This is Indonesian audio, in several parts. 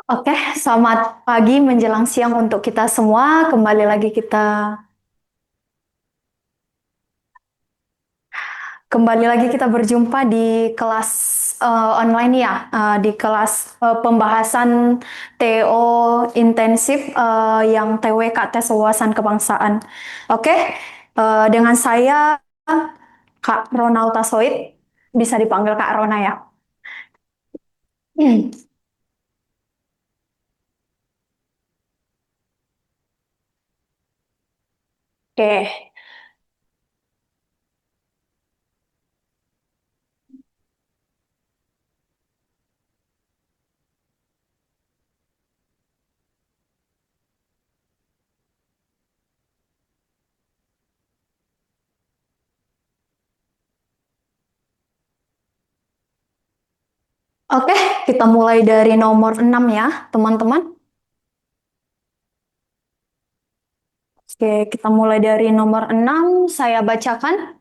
Oke, selamat pagi menjelang siang untuk kita semua. Kembali lagi kita berjumpa di kelas online ya, di kelas pembahasan TO intensif yang TWK tes wawasan kebangsaan. Oke, dengan saya Kak Ronald Tasoid, bisa dipanggil Kak Rona ya. Hmm. Oke, oke, kita mulai dari nomor 6 ya, teman-teman. Oke, kita mulai dari nomor 6. Saya bacakan.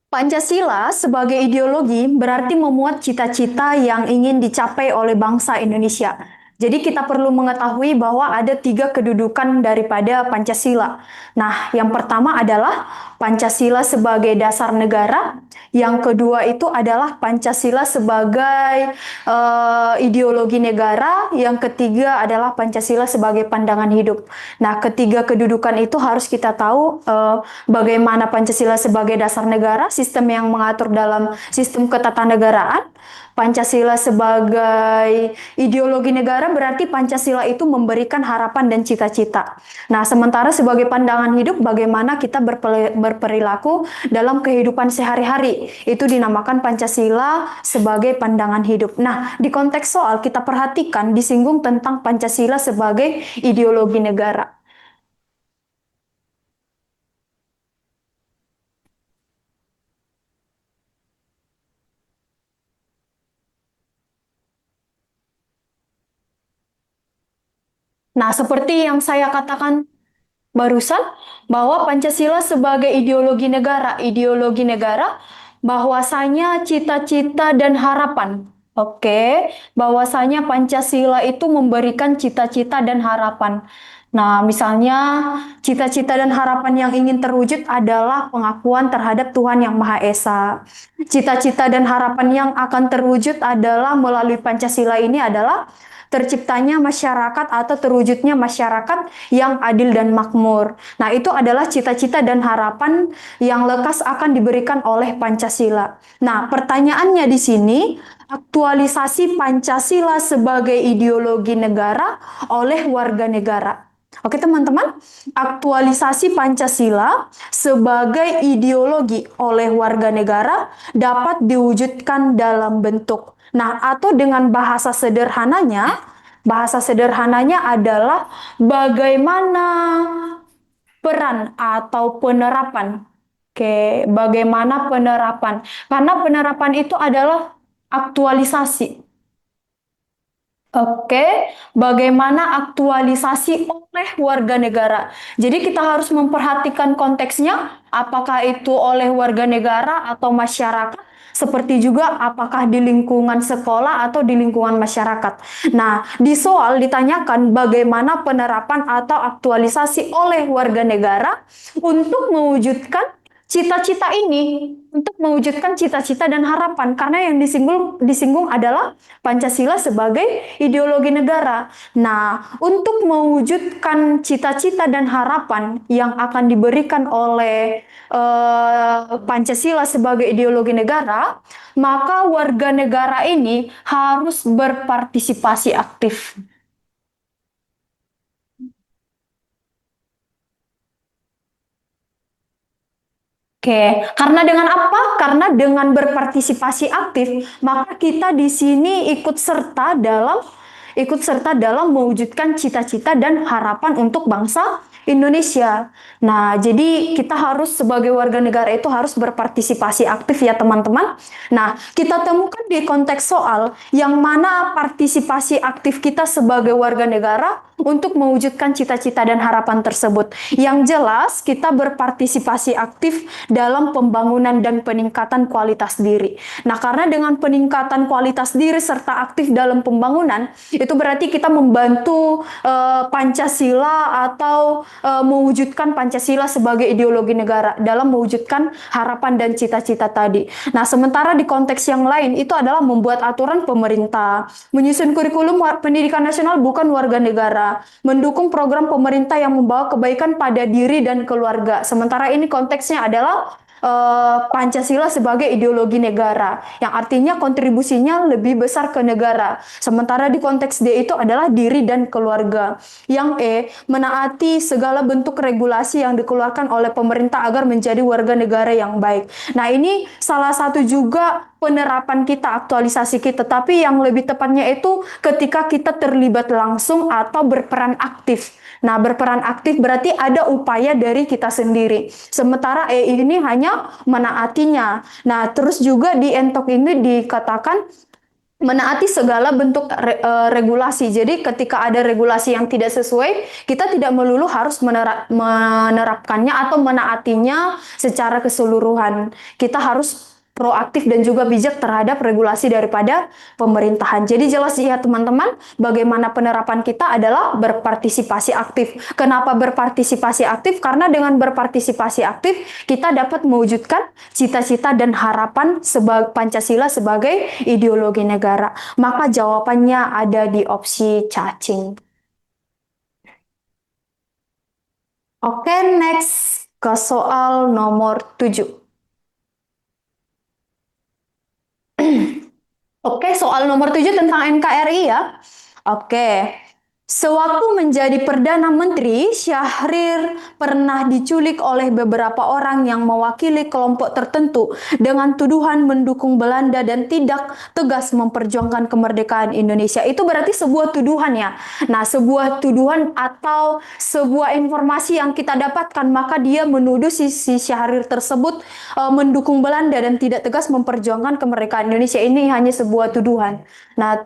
Pancasila sebagai ideologi berarti memuat cita-cita yang ingin dicapai oleh bangsa Indonesia. Jadi kita perlu mengetahui bahwa ada tiga kedudukan daripada Pancasila. Nah, yang pertama adalah Pancasila sebagai dasar negara. Yang kedua itu adalah Pancasila sebagai ideologi negara. Yang ketiga adalah Pancasila sebagai pandangan hidup. Nah, ketiga kedudukan itu harus kita tahu bagaimana Pancasila sebagai dasar negara, sistem yang mengatur dalam sistem ketatanegaraan. Pancasila sebagai ideologi negara berarti Pancasila itu memberikan harapan dan cita-cita. Nah, sementara sebagai pandangan hidup bagaimana kita berperilaku dalam kehidupan sehari-hari. Itu dinamakan Pancasila sebagai pandangan hidup. Nah, di konteks soal kita perhatikan disinggung tentang Pancasila sebagai ideologi negara. Nah, seperti yang saya katakan barusan, bahwa Pancasila sebagai ideologi negara, bahwasanya cita-cita dan harapan. Oke, bahwasanya Pancasila itu memberikan cita-cita dan harapan. Nah, misalnya cita-cita dan harapan yang ingin terwujud adalah pengakuan terhadap Tuhan Yang Maha Esa. Cita-cita dan harapan yang akan terwujud adalah melalui Pancasila ini adalah terciptanya masyarakat atau terwujudnya masyarakat yang adil dan makmur. Nah, itu adalah cita-cita dan harapan yang lekas akan diberikan oleh Pancasila. Nah, pertanyaannya di sini, aktualisasi Pancasila sebagai ideologi negara oleh warga negara. Oke teman-teman, aktualisasi Pancasila sebagai ideologi oleh warga negara dapat diwujudkan dalam bentuk. Nah, atau dengan bahasa sederhananya adalah bagaimana peran atau penerapan. Oke, bagaimana penerapan? Karena penerapan itu adalah aktualisasi. Oke, bagaimana aktualisasi oleh warga negara. Jadi kita harus memperhatikan konteksnya, apakah itu oleh warga negara atau masyarakat, seperti juga apakah di lingkungan sekolah atau di lingkungan masyarakat. Nah, di soal ditanyakan bagaimana penerapan atau aktualisasi oleh warga negara untuk mewujudkan cita-cita ini, untuk mewujudkan cita-cita dan harapan, karena yang disinggung adalah Pancasila sebagai ideologi negara. Nah, untuk mewujudkan cita-cita dan harapan yang akan diberikan oleh Pancasila sebagai ideologi negara, maka warga negara ini harus berpartisipasi aktif. Oke, karena dengan apa? Karena dengan berpartisipasi aktif, maka kita di sini ikut serta dalam mewujudkan cita-cita dan harapan untuk bangsa Indonesia. Nah, jadi kita harus sebagai warga negara itu harus berpartisipasi aktif ya teman-teman. Nah, kita temukan di konteks soal yang mana partisipasi aktif kita sebagai warga negara untuk mewujudkan cita-cita dan harapan tersebut. Yang jelas, kita berpartisipasi aktif dalam pembangunan dan peningkatan kualitas diri. Nah, karena dengan peningkatan kualitas diri serta aktif dalam pembangunan, itu berarti kita membantu Pancasila atau mewujudkan Pancasila sebagai ideologi negara dalam mewujudkan harapan dan cita-cita tadi. Nah, sementara di konteks yang lain itu adalah membuat aturan pemerintah, menyusun kurikulum pendidikan nasional bukan warga negara, mendukung program pemerintah yang membawa kebaikan pada diri dan keluarga. Sementara ini konteksnya adalah Pancasila sebagai ideologi negara, yang artinya kontribusinya lebih besar ke negara. Sementara di konteks D itu adalah diri dan keluarga. Yang E, menaati segala bentuk regulasi yang dikeluarkan oleh pemerintah agar menjadi warga negara yang baik. Nah, ini salah satu juga penerapan kita, aktualisasi kita, tapi yang lebih tepatnya itu ketika kita terlibat langsung atau berperan aktif. Nah, berperan aktif berarti ada upaya dari kita sendiri. Sementara E ini hanya menaatinya. Nah, terus juga di entok ini dikatakan menaati segala bentuk regulasi. Jadi ketika ada regulasi yang tidak sesuai, kita tidak melulu harus menerapkannya atau menaatinya secara keseluruhan. Kita harus proaktif dan juga bijak terhadap regulasi daripada pemerintahan. Jadi jelas ya teman-teman, bagaimana penerapan kita adalah berpartisipasi aktif. Kenapa berpartisipasi aktif? Karena dengan berpartisipasi aktif, kita dapat mewujudkan cita-cita dan harapan Pancasila sebagai ideologi negara. Maka jawabannya ada di opsi cacing. Oke, next ke soal nomor 7. Oke, soal nomor 7 tentang NKRI ya. Oke. Sewaktu menjadi Perdana Menteri, Syahrir pernah diculik oleh beberapa orang yang mewakili kelompok tertentu dengan tuduhan mendukung Belanda dan tidak tegas memperjuangkan kemerdekaan Indonesia. Itu berarti sebuah tuduhan ya. Nah, sebuah tuduhan atau sebuah informasi yang kita dapatkan, maka dia menuduh si Syahrir tersebut mendukung Belanda dan tidak tegas memperjuangkan kemerdekaan Indonesia. Ini hanya sebuah tuduhan. Nah,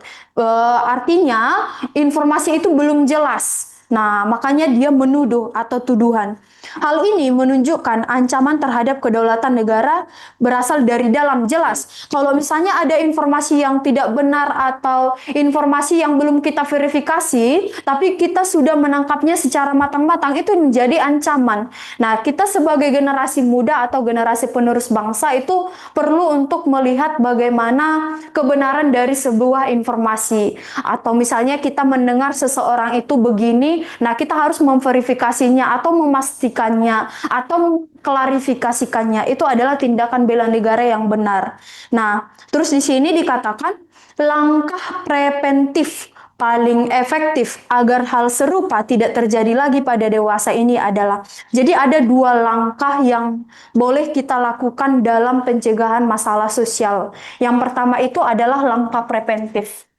artinya informasi itu belum jelas. Nah, makanya dia menuduh atau tuduhan. Hal ini menunjukkan ancaman terhadap kedaulatan negara berasal dari dalam. Jelas, kalau misalnya ada informasi yang tidak benar atau informasi yang belum kita verifikasi, tapi kita sudah menangkapnya secara matang-matang, itu menjadi ancaman. Nah, kita sebagai generasi muda atau generasi penerus bangsa itu perlu untuk melihat bagaimana kebenaran dari sebuah informasi. Atau misalnya kita mendengar seseorang itu begini, nah kita harus memverifikasinya atau memastikannya atau klarifikasikannya. Itu adalah tindakan bela negara yang benar. Nah, terus di sini dikatakan langkah preventif paling efektif agar hal serupa tidak terjadi lagi pada dewasa ini adalah, jadi ada dua langkah yang boleh kita lakukan dalam pencegahan masalah sosial. Yang pertama itu adalah langkah preventif.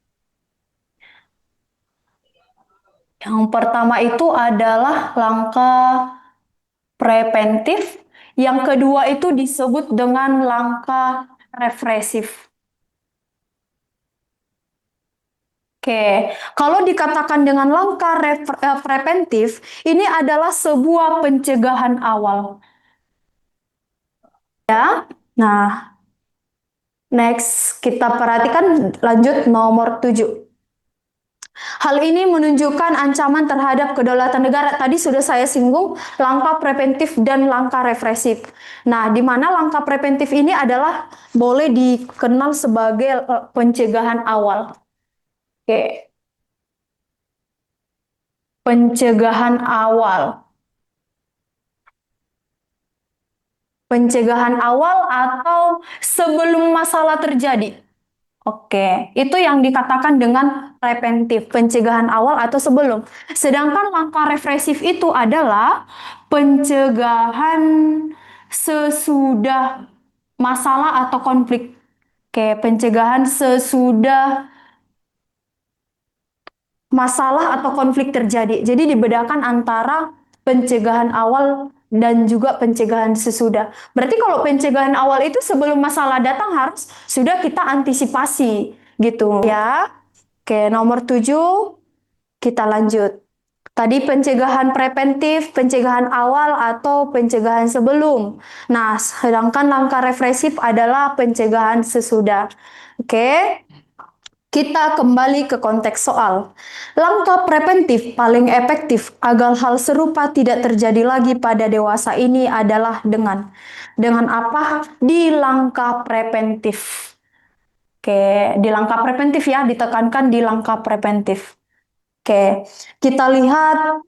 Yang pertama itu adalah langkah preventif. Yang kedua itu disebut dengan langkah represif. Oke, kalau dikatakan dengan langkah preventif, ini adalah sebuah pencegahan awal. Ya, nah, next kita perhatikan lanjut nomor 7. Hal ini menunjukkan ancaman terhadap kedaulatan negara. Tadi sudah saya singgung langkah preventif dan langkah represif. Nah, di mana langkah preventif ini adalah boleh dikenal sebagai pencegahan awal. Oke. Pencegahan awal. Pencegahan awal atau sebelum masalah terjadi. Oke, itu yang dikatakan dengan preventif, pencegahan awal atau sebelum. Sedangkan langkah represif itu adalah pencegahan sesudah masalah atau konflik. Oke, pencegahan sesudah masalah atau konflik terjadi. Jadi dibedakan antara pencegahan awal dan juga pencegahan sesudah. Berarti kalau pencegahan awal itu sebelum masalah datang harus sudah kita antisipasi gitu ya. Oke, nomor 7 kita lanjut. Tadi pencegahan preventif, pencegahan awal atau pencegahan sebelum. Nah, sedangkan langkah represif adalah pencegahan sesudah. Oke, kita kembali ke konteks soal. Langkah preventif paling efektif agar hal serupa tidak terjadi lagi pada dewasa ini adalah dengan apa? Di langkah preventif. Oke, di langkah preventif ya, ditekankan di langkah preventif. Oke, kita lihat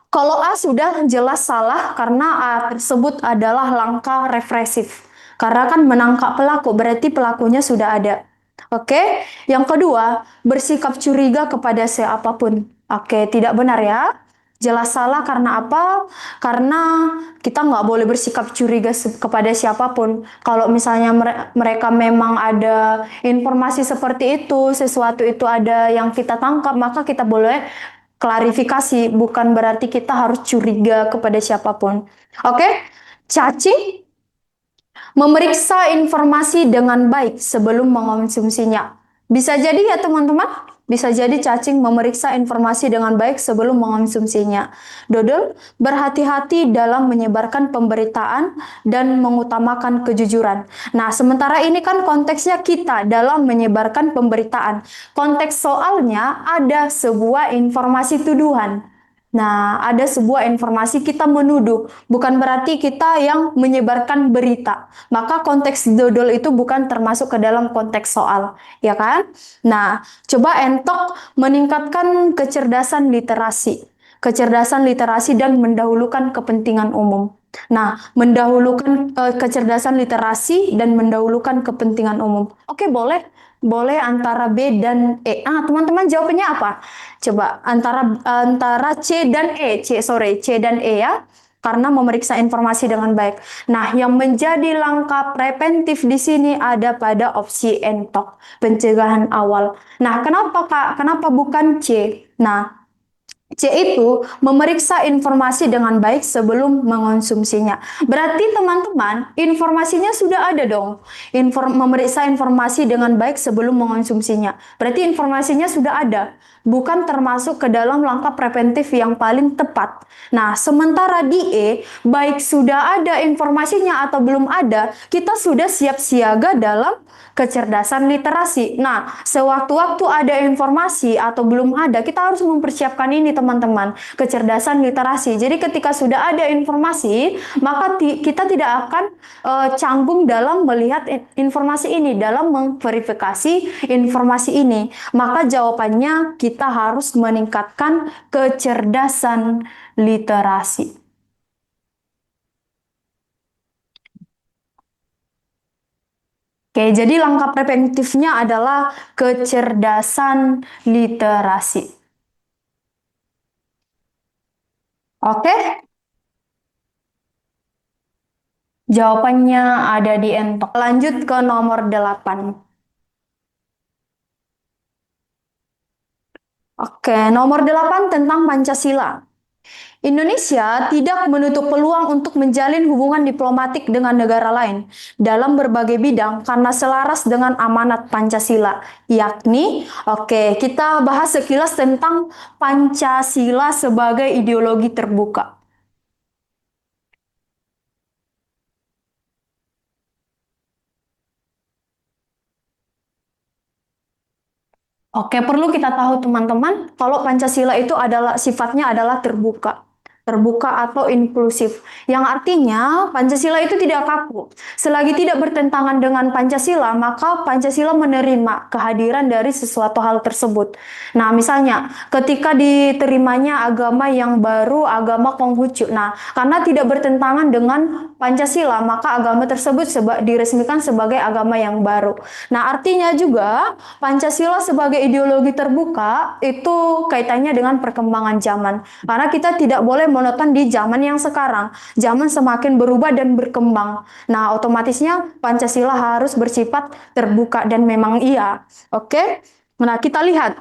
kalau A sudah jelas salah karena A tersebut adalah langkah represif. Karena kan menangkap pelaku, berarti pelakunya sudah ada. Oke, yang kedua, bersikap curiga kepada siapapun. Oke, tidak benar ya. Jelas salah karena apa? Karena kita nggak boleh bersikap curiga kepada siapapun. Kalau misalnya mereka memang ada informasi seperti itu, sesuatu itu ada yang kita tangkap, maka kita boleh klarifikasi, bukan berarti kita harus curiga kepada siapapun. Oke, cacing memeriksa informasi dengan baik sebelum mengonsumsinya. Bisa jadi ya teman-teman, bisa jadi cacing memeriksa informasi dengan baik sebelum mengonsumsinya. Dodol, berhati-hati dalam menyebarkan pemberitaan dan mengutamakan kejujuran. Nah, sementara ini kan konteksnya kita dalam menyebarkan pemberitaan. Konteks soalnya ada sebuah informasi tuduhan. Nah, ada sebuah informasi kita menuduh, bukan berarti kita yang menyebarkan berita. Maka konteks dodol itu bukan termasuk ke dalam konteks soal, ya kan? Nah, coba entok meningkatkan kecerdasan literasi. Kecerdasan literasi dan mendahulukan kepentingan umum. Nah, mendahulukan kecerdasan literasi dan mendahulukan kepentingan umum. Oke, boleh. Boleh antara B dan E. Teman-teman jawabannya apa? Coba antara antara C dan E. C dan E ya. Karena memeriksa informasi dengan baik. Nah, yang menjadi langkah preventif di sini ada pada opsi entok, pencegahan awal. Nah, kenapa Kak? Kenapa bukan C? Nah, C itu memeriksa informasi dengan baik sebelum mengonsumsinya. Berarti teman-teman, informasinya sudah ada dong. Memeriksa informasi dengan baik sebelum mengonsumsinya. Berarti informasinya sudah ada. Bukan termasuk ke dalam langkah preventif yang paling tepat. Nah, sementara di E, baik sudah ada informasinya atau belum ada, kita sudah siap siaga dalam kecerdasan literasi. Nah, sewaktu-waktu ada informasi atau belum ada, kita harus mempersiapkan ini teman-teman, kecerdasan literasi. Jadi ketika sudah ada informasi, maka kita tidak akan canggung dalam melihat informasi ini, dalam memverifikasi informasi ini. Maka jawabannya kita harus meningkatkan kecerdasan literasi. Oke, jadi langkah preventifnya adalah kecerdasan literasi. Oke, jawabannya ada di entok. Lanjut ke nomor 8. Oke, nomor 8 tentang Pancasila. Indonesia tidak menutup peluang untuk menjalin hubungan diplomatik dengan negara lain dalam berbagai bidang karena selaras dengan amanat Pancasila, yakni, oke, kita bahas sekilas tentang Pancasila sebagai ideologi terbuka. Oke, perlu kita tahu teman-teman, kalau Pancasila itu adalah sifatnya adalah terbuka. Terbuka atau inklusif. Yang artinya Pancasila itu tidak kaku. Selagi tidak bertentangan dengan Pancasila, maka Pancasila menerima kehadiran dari sesuatu hal tersebut. Nah, misalnya ketika diterimanya agama yang baru, agama Konghucu. Nah, karena tidak bertentangan dengan Pancasila, maka agama tersebut diresmikan sebagai agama yang baru. Nah, artinya juga Pancasila sebagai ideologi terbuka itu kaitannya dengan perkembangan zaman. Karena kita tidak boleh monoton di zaman yang sekarang. Zaman semakin berubah dan berkembang. Nah, otomatisnya Pancasila harus bersifat terbuka dan memang iya. Oke? Nah, kita lihat.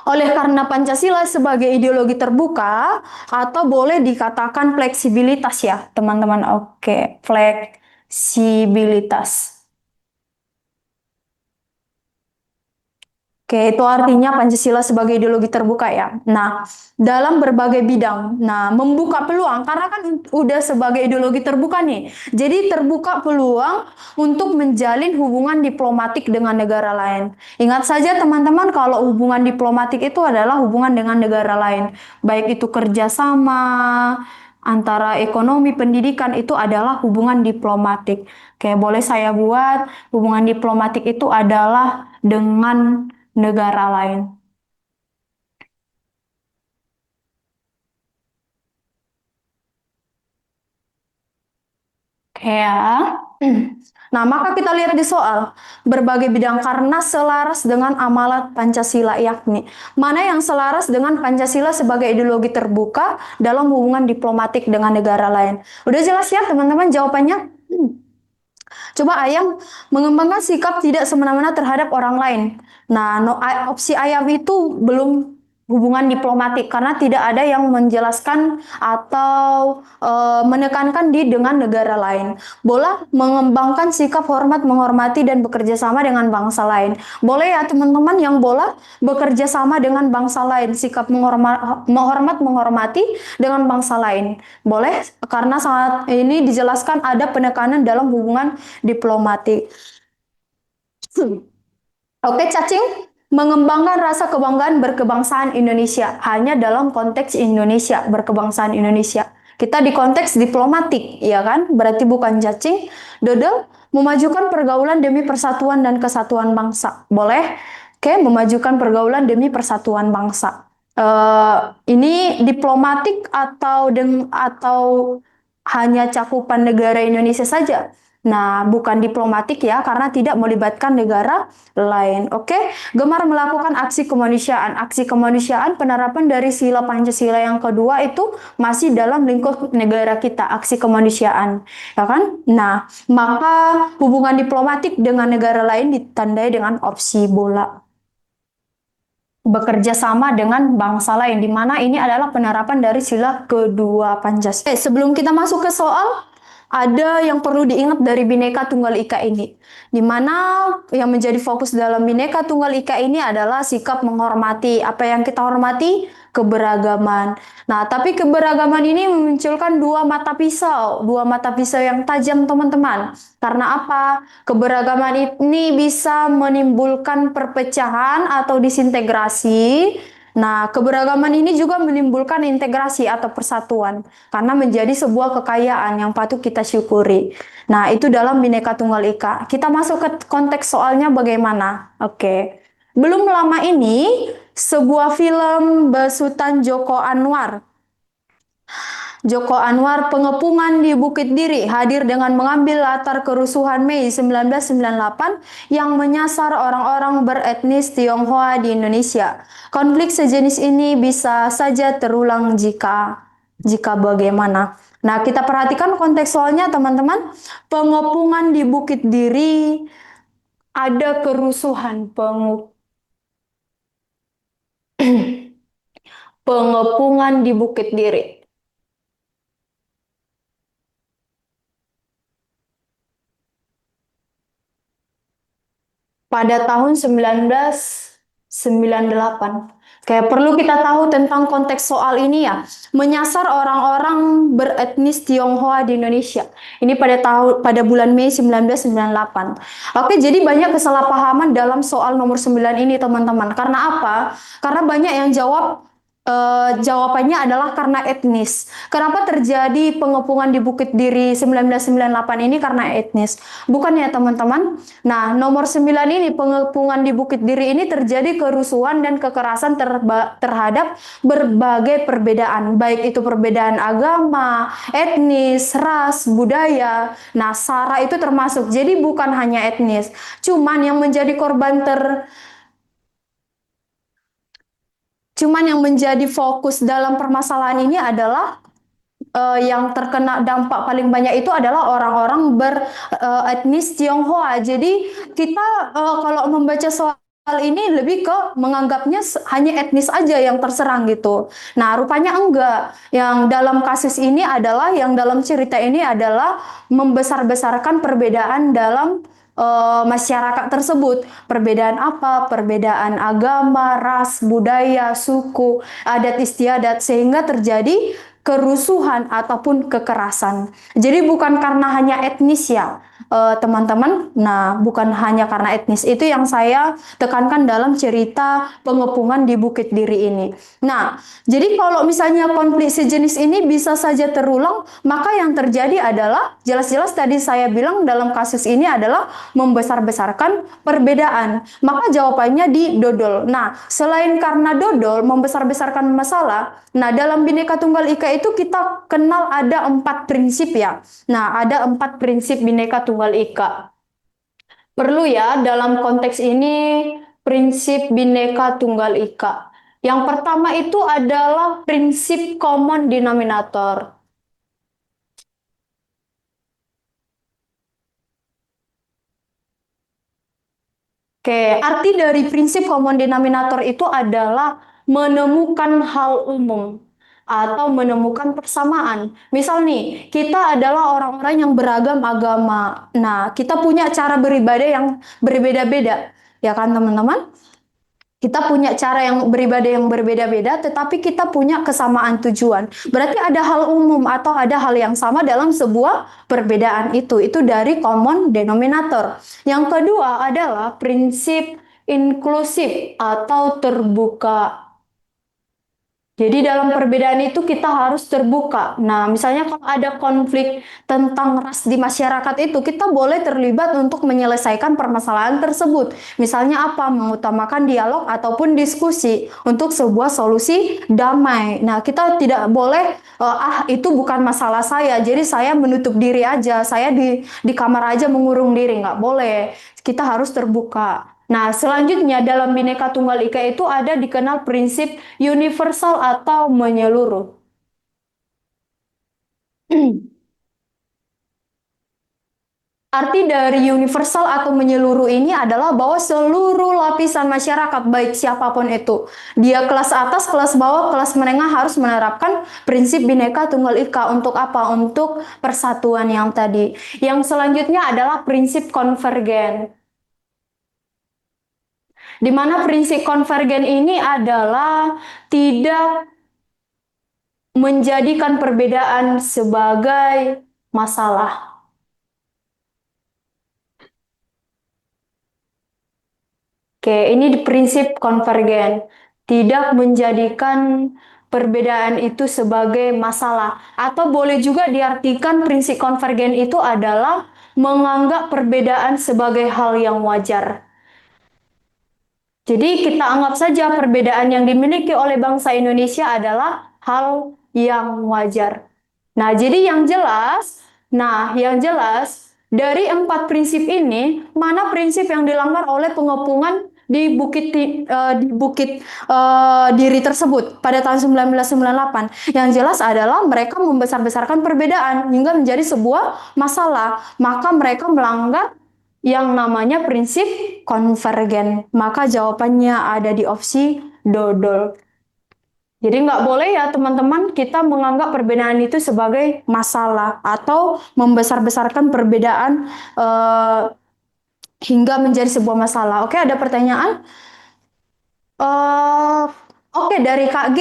Oleh karena Pancasila sebagai ideologi terbuka atau boleh dikatakan fleksibilitas ya, teman-teman. Oke, fleksibilitas. Oke, itu artinya Pancasila sebagai ideologi terbuka ya. Nah, dalam berbagai bidang. Nah, membuka peluang karena kan udah sebagai ideologi terbuka nih. Jadi terbuka peluang untuk menjalin hubungan diplomatik dengan negara lain. Ingat saja teman-teman kalau hubungan diplomatik itu adalah hubungan dengan negara lain. Baik itu kerjasama antara ekonomi, pendidikan itu adalah hubungan diplomatik. Oke, boleh saya buat hubungan diplomatik itu adalah dengan negara lain. Ya. Nah, maka kita lihat di soal berbagai bidang karena selaras dengan amalat Pancasila yakni mana yang selaras dengan Pancasila sebagai ideologi terbuka dalam hubungan diplomatik dengan negara lain. Udah jelas ya teman-teman jawabannya? Coba ayam mengembangkan sikap tidak semena-mena terhadap orang lain. Nah, opsi ayam itu belum hubungan diplomatik karena tidak ada yang menjelaskan atau menekankan di dengan negara lain. Boleh mengembangkan sikap hormat, menghormati dan bekerja sama dengan bangsa lain. Boleh ya teman-teman yang boleh bekerja sama dengan bangsa lain, sikap menghormat, menghormati dengan bangsa lain. Boleh karena saat ini dijelaskan ada penekanan dalam hubungan diplomatik. Oke, cacing mengembangkan rasa kebanggaan berkebangsaan Indonesia hanya dalam konteks Indonesia, berkebangsaan Indonesia. Kita di konteks diplomatik, ya kan? Berarti bukan cacing. Dodol memajukan pergaulan demi persatuan dan kesatuan bangsa. Boleh? Oke, memajukan pergaulan demi persatuan bangsa. Ini diplomatik atau hanya cakupan negara Indonesia saja? Nah, bukan diplomatik ya, karena tidak melibatkan negara lain. Oke, gemar melakukan aksi kemanusiaan. Aksi kemanusiaan penerapan dari sila Pancasila yang kedua itu masih dalam lingkup negara kita, aksi kemanusiaan, ya kan? Nah, maka hubungan diplomatik dengan negara lain ditandai dengan opsi bola. Bekerja sama dengan bangsa lain, di mana ini adalah penerapan dari sila kedua Pancasila. Sebelum kita masuk ke soal, ada yang perlu diingat dari Bhinneka Tunggal Ika ini, di mana yang menjadi fokus dalam Bhinneka Tunggal Ika ini adalah sikap menghormati. Apa yang kita hormati? Keberagaman. Nah, tapi keberagaman ini memunculkan dua mata pisau yang tajam, teman-teman. Karena apa? Keberagaman ini bisa menimbulkan perpecahan atau disintegrasi. Nah, keberagaman ini juga menimbulkan integrasi atau persatuan karena menjadi sebuah kekayaan yang patut kita syukuri. Nah, itu dalam Bhinneka Tunggal Ika. Kita masuk ke konteks soalnya bagaimana? Oke. Belum lama ini, sebuah film besutan Joko Anwar pengepungan di Bukit Diri hadir dengan mengambil latar kerusuhan Mei 1998 yang menyasar orang-orang beretnis Tionghoa di Indonesia. Konflik sejenis ini bisa saja terulang jika bagaimana. Nah, kita perhatikan konteks soalnya teman-teman. Pengepungan di Bukit Diri ada kerusuhan pengepungan di Bukit Diri. Pada tahun 1998. Kayak perlu kita tahu tentang konteks soal ini ya. Menyasar orang-orang beretnis Tionghoa di Indonesia. Ini pada bulan Mei 1998. Oke, jadi banyak kesalahpahaman dalam soal nomor 9 ini teman-teman. Karena apa? Karena banyak yang jawabannya adalah karena etnis. Kenapa terjadi pengepungan di Bukit Diri 1998 ini karena etnis? Bukan ya teman-teman? Nah, nomor 9 ini pengepungan di Bukit Diri ini terjadi kerusuhan dan kekerasan terhadap berbagai perbedaan, baik itu perbedaan agama, etnis, ras, budaya. Nah, SARA itu termasuk. Jadi bukan hanya etnis. Cuman yang menjadi fokus dalam permasalahan ini adalah yang terkena dampak paling banyak itu adalah orang-orang beretnis Tionghoa. Jadi kita kalau membaca soal ini lebih ke menganggapnya hanya etnis aja yang terserang gitu. Nah, rupanya enggak. Yang dalam kasus ini adalah, yang dalam cerita ini adalah membesar-besarkan perbedaan dalam masyarakat tersebut. Perbedaan apa? Perbedaan agama, ras, budaya, suku, adat istiadat, sehingga terjadi kerusuhan ataupun kekerasan. Jadi bukan karena hanya etnis ya, teman-teman. Nah, bukan hanya karena etnis. Itu yang saya tekankan dalam cerita pengepungan di Bukit Diri ini. Nah, jadi kalau misalnya konflik sejenis ini bisa saja terulang, maka yang terjadi adalah jelas-jelas tadi saya bilang dalam kasus ini adalah membesar-besarkan perbedaan. Maka jawabannya di dodol. Nah, selain karena dodol membesar-besarkan masalah, nah dalam Bhinneka Tunggal Ika itu kita kenal ada 4 prinsip ya. Nah, ada 4 prinsip Bhinneka Tunggal Ika. Perlu ya dalam konteks ini prinsip Bhinneka Tunggal Ika. Yang pertama itu adalah prinsip common denominator. Oke, arti dari prinsip common denominator itu adalah menemukan hal umum atau menemukan persamaan. Misal nih, kita adalah orang-orang yang beragam agama. Nah, kita punya cara beribadah yang berbeda-beda. Ya kan, teman-teman? Kita punya cara yang beribadah yang berbeda-beda, tetapi kita punya kesamaan tujuan. Berarti ada hal umum atau ada hal yang sama dalam sebuah perbedaan itu. Itu dari common denominator. Yang kedua adalah prinsip inklusif atau terbuka. Jadi dalam perbedaan itu kita harus terbuka. Nah, misalnya kalau ada konflik tentang ras di masyarakat itu, kita boleh terlibat untuk menyelesaikan permasalahan tersebut. Misalnya apa? Mengutamakan dialog ataupun diskusi untuk sebuah solusi damai. Nah, kita tidak boleh itu bukan masalah saya, jadi saya menutup diri aja, saya di kamar aja mengurung diri, nggak boleh. Kita harus terbuka. Nah, selanjutnya dalam Bhinneka Tunggal Ika itu ada dikenal prinsip universal atau menyeluruh. Arti dari universal atau menyeluruh ini adalah bahwa seluruh lapisan masyarakat, baik siapapun itu, dia kelas atas, kelas bawah, kelas menengah harus menerapkan prinsip Bhinneka Tunggal Ika. Untuk apa? Untuk persatuan yang tadi. Yang selanjutnya adalah prinsip konvergen. Di mana prinsip konvergen ini adalah tidak menjadikan perbedaan sebagai masalah. Oke, ini di prinsip konvergen. Tidak menjadikan perbedaan itu sebagai masalah. Atau boleh juga diartikan prinsip konvergen itu adalah menganggap perbedaan sebagai hal yang wajar. Jadi kita anggap saja perbedaan yang dimiliki oleh bangsa Indonesia adalah hal yang wajar. Nah, jadi yang jelas dari 4 prinsip ini, mana prinsip yang dilanggar oleh pengepungan di Bukit Diri tersebut pada tahun 1998? Yang jelas adalah mereka membesar-besarkan perbedaan hingga menjadi sebuah masalah. Maka mereka melanggar yang namanya prinsip konvergen. Maka jawabannya ada di opsi dodol. Jadi nggak boleh ya teman-teman kita menganggap perbedaan itu sebagai masalah atau membesar-besarkan perbedaan hingga menjadi sebuah masalah. Oke, ada pertanyaan? Oke, dari Kak G.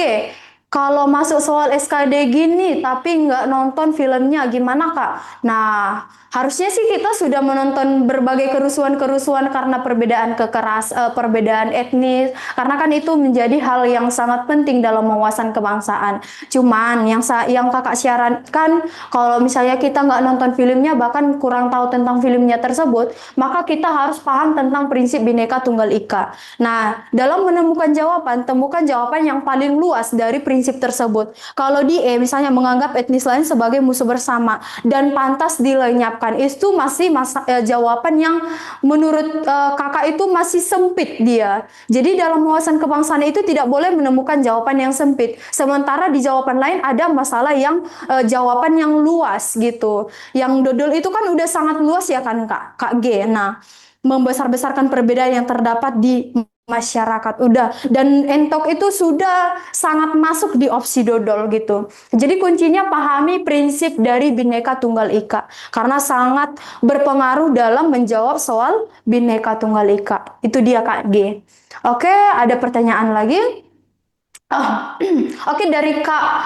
Kalau masuk soal SKD gini tapi nggak nonton filmnya gimana Kak? Nah, harusnya sih kita sudah menonton berbagai kerusuhan-kerusuhan karena perbedaan etnis, karena kan itu menjadi hal yang sangat penting dalam wawasan kebangsaan. Cuman yang Kakak syaratkan kalau misalnya kita nggak nonton filmnya bahkan kurang tahu tentang filmnya tersebut, maka kita harus paham tentang prinsip Bhinneka Tunggal Ika. Nah, dalam menemukan jawaban, temukan jawaban yang paling luas dari prinsip tersebut. Kalau di E, misalnya menganggap etnis lain sebagai musuh bersama dan pantas dilenyapkan, itu masih jawaban yang menurut kakak itu masih sempit dia. Jadi dalam wawasan kebangsaan itu tidak boleh menemukan jawaban yang sempit. Sementara di jawaban lain ada masalah yang jawaban yang luas gitu. Yang dodol itu kan udah sangat luas ya kan Kak G. Nah, membesar-besarkan perbedaan yang terdapat di masyarakat udah, dan entok itu sudah sangat masuk di opsi dodol gitu. Jadi kuncinya pahami prinsip dari Bhinneka Tunggal Ika karena sangat berpengaruh dalam menjawab soal Bhinneka Tunggal Ika. Itu dia Kak G. Oke, ada pertanyaan lagi? Oh, oke, dari Kak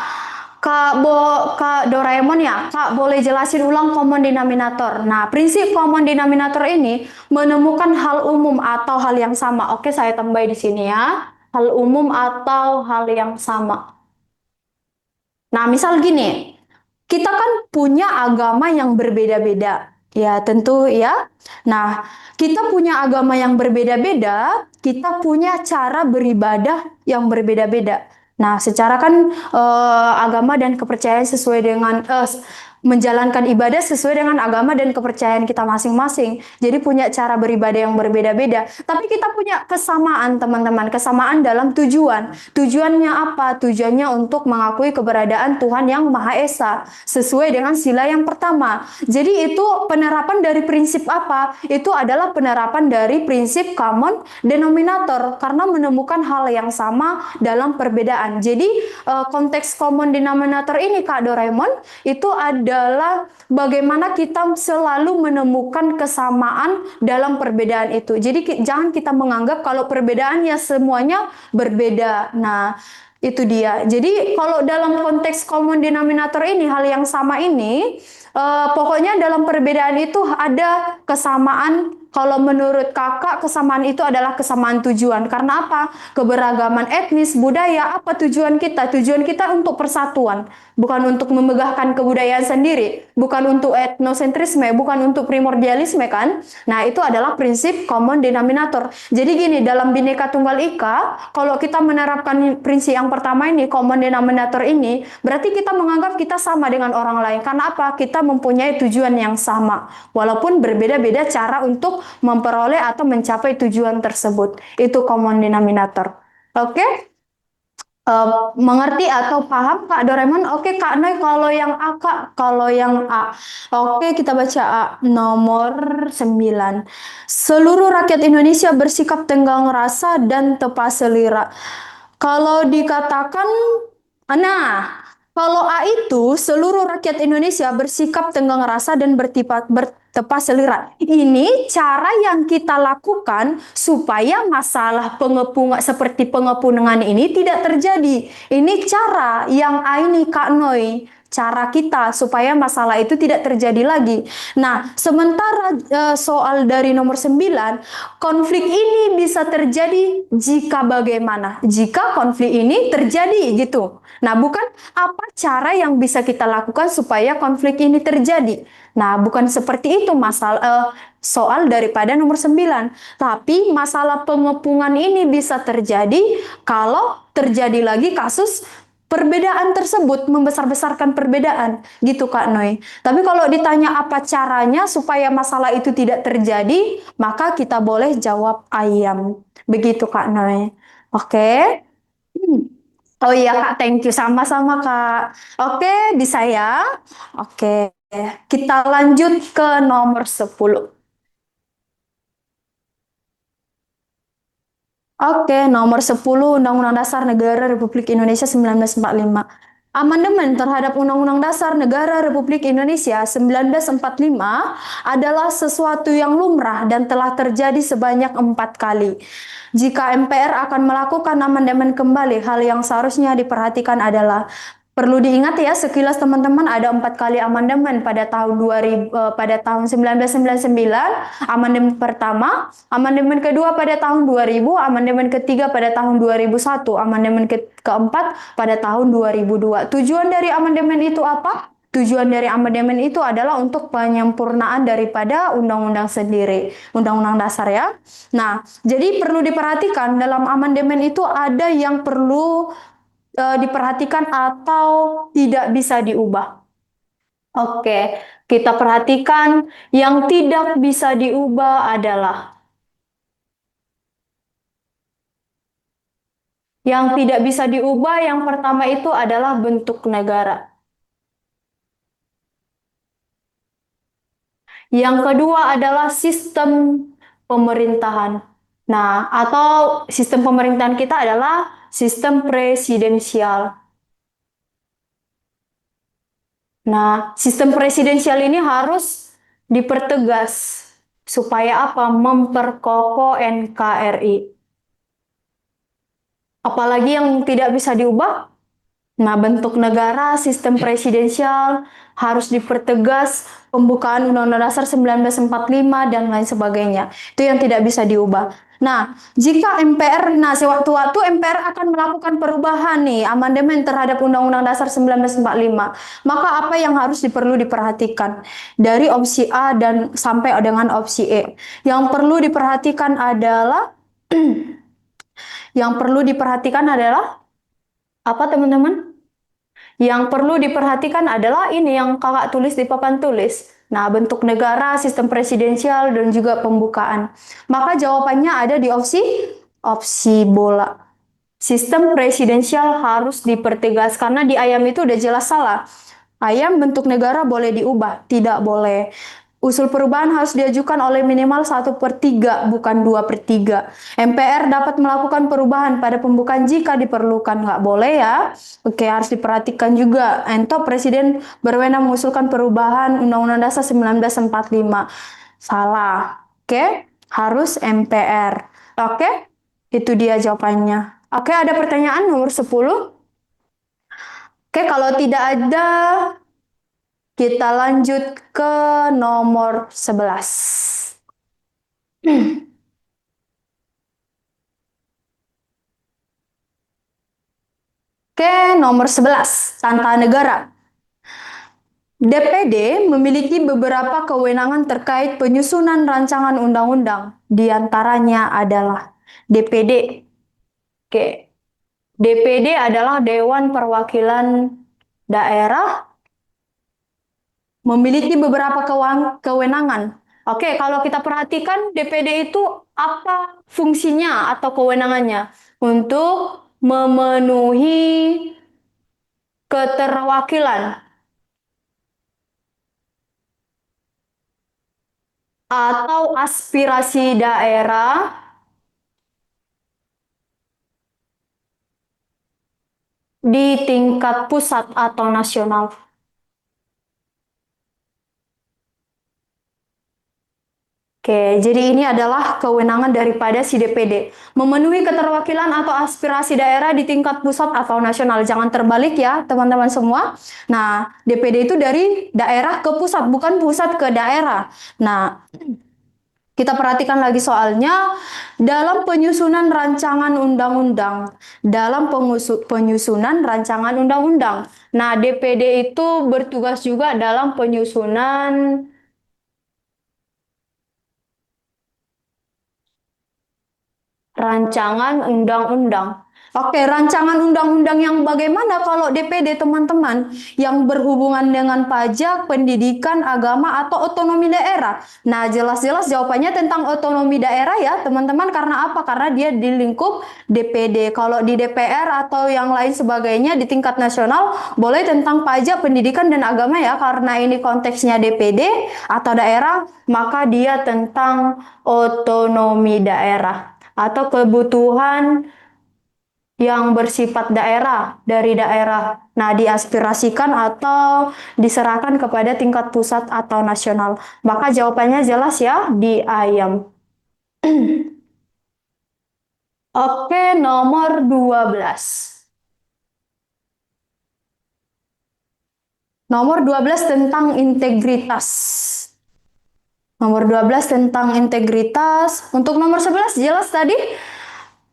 Doraemon ya, Kak boleh jelasin ulang common denominator. Nah, prinsip common denominator ini menemukan hal umum atau hal yang sama. Oke, saya tambah di sini ya. Hal umum atau hal yang sama. Nah, misal gini, kita kan punya agama yang berbeda-beda. Ya, tentu ya. Nah, kita punya agama yang berbeda-beda, kita punya cara beribadah yang berbeda-beda. Nah, secara kan agama dan kepercayaan sesuai dengan menjalankan ibadah sesuai dengan agama dan kepercayaan kita masing-masing. Jadi punya cara beribadah yang berbeda-beda. Tapi kita punya kesamaan, teman-teman. Kesamaan dalam tujuan. Tujuannya apa? Tujuannya untuk mengakui keberadaan Tuhan yang Maha Esa sesuai dengan sila yang pertama. Jadi itu penerapan dari prinsip apa? Itu adalah penerapan dari prinsip common denominator karena menemukan hal yang sama dalam perbedaan. Jadi konteks common denominator ini Kak Doraemon itu adalah bagaimana kita selalu menemukan kesamaan dalam perbedaan itu. Jadi jangan kita menganggap kalau perbedaannya semuanya berbeda. Nah, itu dia. Jadi kalau dalam konteks common denominator ini, hal yang sama ini, pokoknya dalam perbedaan itu ada kesamaan. Kalau menurut kakak, kesamaan itu adalah kesamaan tujuan. Karena apa? Keberagaman etnis, budaya, apa tujuan kita? Tujuan kita untuk persatuan. Bukan untuk memegahkan kebudayaan sendiri. Bukan untuk etnosentrisme, bukan untuk primordialisme kan? Nah, itu adalah prinsip common denominator. Jadi gini, dalam Bhinneka Tunggal Ika, kalau kita menerapkan prinsip yang pertama ini, common denominator ini, berarti kita menganggap kita sama dengan orang lain. Karena apa? Kita mempunyai tujuan yang sama. Walaupun berbeda-beda cara untuk memperoleh atau mencapai tujuan tersebut. Itu common denominator. Oke? Mengerti atau paham Kak Doraemon? Oke Kak Noy, kalau yang A Kak, kalau yang A. Oke, kita baca A. Nomor 9. Seluruh rakyat Indonesia bersikap tenggang rasa dan tepas selera. Kalau dikatakan, nah, kalau A itu seluruh rakyat Indonesia bersikap tenggang rasa dan bertepas selera. Ini cara yang kita lakukan supaya masalah pengepungan seperti pengepungan ini tidak terjadi. Ini cara yang A ini Kak Noi. Cara kita supaya masalah itu tidak terjadi lagi. Nah, sementara soal dari nomor 9, konflik ini bisa terjadi jika bagaimana? Jika konflik ini terjadi gitu. Nah, bukan apa cara yang bisa kita lakukan supaya konflik ini terjadi. Nah, bukan seperti itu masalah soal daripada nomor 9. Tapi masalah pengepungan ini bisa terjadi kalau terjadi lagi kasus perbedaan tersebut, membesar-besarkan perbedaan gitu Kak Noy. Tapi kalau ditanya apa caranya supaya masalah itu tidak terjadi, maka kita boleh jawab ayam. Begitu Kak Noy. Oke. Oh iya Kak, thank you sama-sama Kak. Oke, di saya. Oke, kita lanjut ke nomor 10. Oke, nomor 10 Undang-Undang Dasar Negara Republik Indonesia 1945. Amandemen terhadap Undang-Undang Dasar Negara Republik Indonesia 1945 adalah sesuatu yang lumrah dan telah terjadi sebanyak 4 kali. Jika MPR akan melakukan amandemen kembali, hal yang seharusnya diperhatikan adalah perlu diingat ya sekilas teman-teman ada 4 kali amandemen pada tahun 2000 pada tahun 1999, amandemen pertama, amandemen kedua pada tahun 2000, amandemen ketiga pada tahun 2001, amandemen keempat pada tahun 2002. Tujuan dari amandemen itu apa? Tujuan dari amandemen itu adalah untuk penyempurnaan daripada undang-undang sendiri, undang-undang dasar ya. Nah, jadi perlu diperhatikan dalam amandemen itu ada yang perlu diperhatikan atau tidak bisa diubah. Oke, kita perhatikan yang tidak bisa diubah adalah yang tidak bisa diubah yang pertama itu adalah bentuk negara. Yang kedua adalah sistem pemerintahan. Nah, atau sistem pemerintahan kita adalah sistem presidensial. Nah, sistem presidensial ini harus dipertegas supaya apa? Memperkokoh NKRI. Apalagi yang tidak bisa diubah. Nah, bentuk negara, sistem presidensial harus dipertegas, pembukaan Undang-Undang Dasar 1945 dan lain sebagainya. Itu yang tidak bisa diubah. Nah, jika MPR, nah sewaktu-waktu MPR akan melakukan perubahan nih, amandemen terhadap Undang-Undang Dasar 1945. Maka apa yang harus diperhatikan? Dari opsi A dan sampai dengan opsi E. Yang perlu diperhatikan adalah yang perlu diperhatikan adalah apa teman-teman? Yang perlu diperhatikan adalah ini yang kakak tulis di papan tulis. Nah, bentuk negara, sistem presidensial, dan juga pembukaan. Maka jawabannya ada di opsi bola. Sistem presidensial harus dipertegas karena di ayam itu udah jelas salah. Ayam bentuk negara boleh diubah, tidak boleh. Usul perubahan harus diajukan oleh minimal 1/3, bukan 2/3. MPR dapat melakukan perubahan pada pembukaan jika diperlukan. Nggak boleh ya. Oke, harus diperhatikan juga. Ento Presiden berwenang mengusulkan perubahan Undang-Undang Dasar 1945. Salah. Oke, harus MPR. Oke, itu dia jawabannya. Oke, ada pertanyaan nomor 10? Oke, kalau tidak ada, kita lanjut ke nomor 11. Oke, nomor 11, tata negara. DPD memiliki beberapa kewenangan terkait penyusunan rancangan undang-undang. Di antaranya adalah DPD. Oke, DPD adalah Dewan Perwakilan Daerah, memiliki beberapa kewenangan. Oke, kalau kita perhatikan DPD itu apa fungsinya atau kewenangannya? Untuk memenuhi keterwakilan atau aspirasi daerah di tingkat pusat atau nasional. Oke, jadi ini adalah kewenangan daripada si DPD. Memenuhi keterwakilan atau aspirasi daerah di tingkat pusat atau nasional. Jangan terbalik ya, teman-teman semua. Nah, DPD itu dari daerah ke pusat, bukan pusat ke daerah. Nah, kita perhatikan lagi soalnya, dalam penyusunan rancangan undang-undang. Dalam penyusunan rancangan undang-undang. Nah, DPD itu bertugas juga dalam penyusunan rancangan undang-undang. Oke, rancangan undang-undang yang bagaimana kalau DPD teman-teman? Yang berhubungan dengan pajak, pendidikan, agama, atau otonomi daerah. Nah, jelas-jelas jawabannya tentang otonomi daerah ya teman-teman. Karena apa? Karena dia di lingkup DPD. Kalau di DPR atau yang lain sebagainya di tingkat nasional, boleh tentang pajak, pendidikan, dan agama ya. Karena ini konteksnya DPD atau daerah, maka dia tentang otonomi daerah atau kebutuhan yang bersifat daerah dari daerah. Nah, diaspirasikan atau diserahkan kepada tingkat pusat atau nasional. Maka jawabannya jelas ya di ayam. Oke, nomor 12. Nomor 12 tentang integritas. Nomor 12 tentang integritas. Untuk nomor 11 jelas tadi?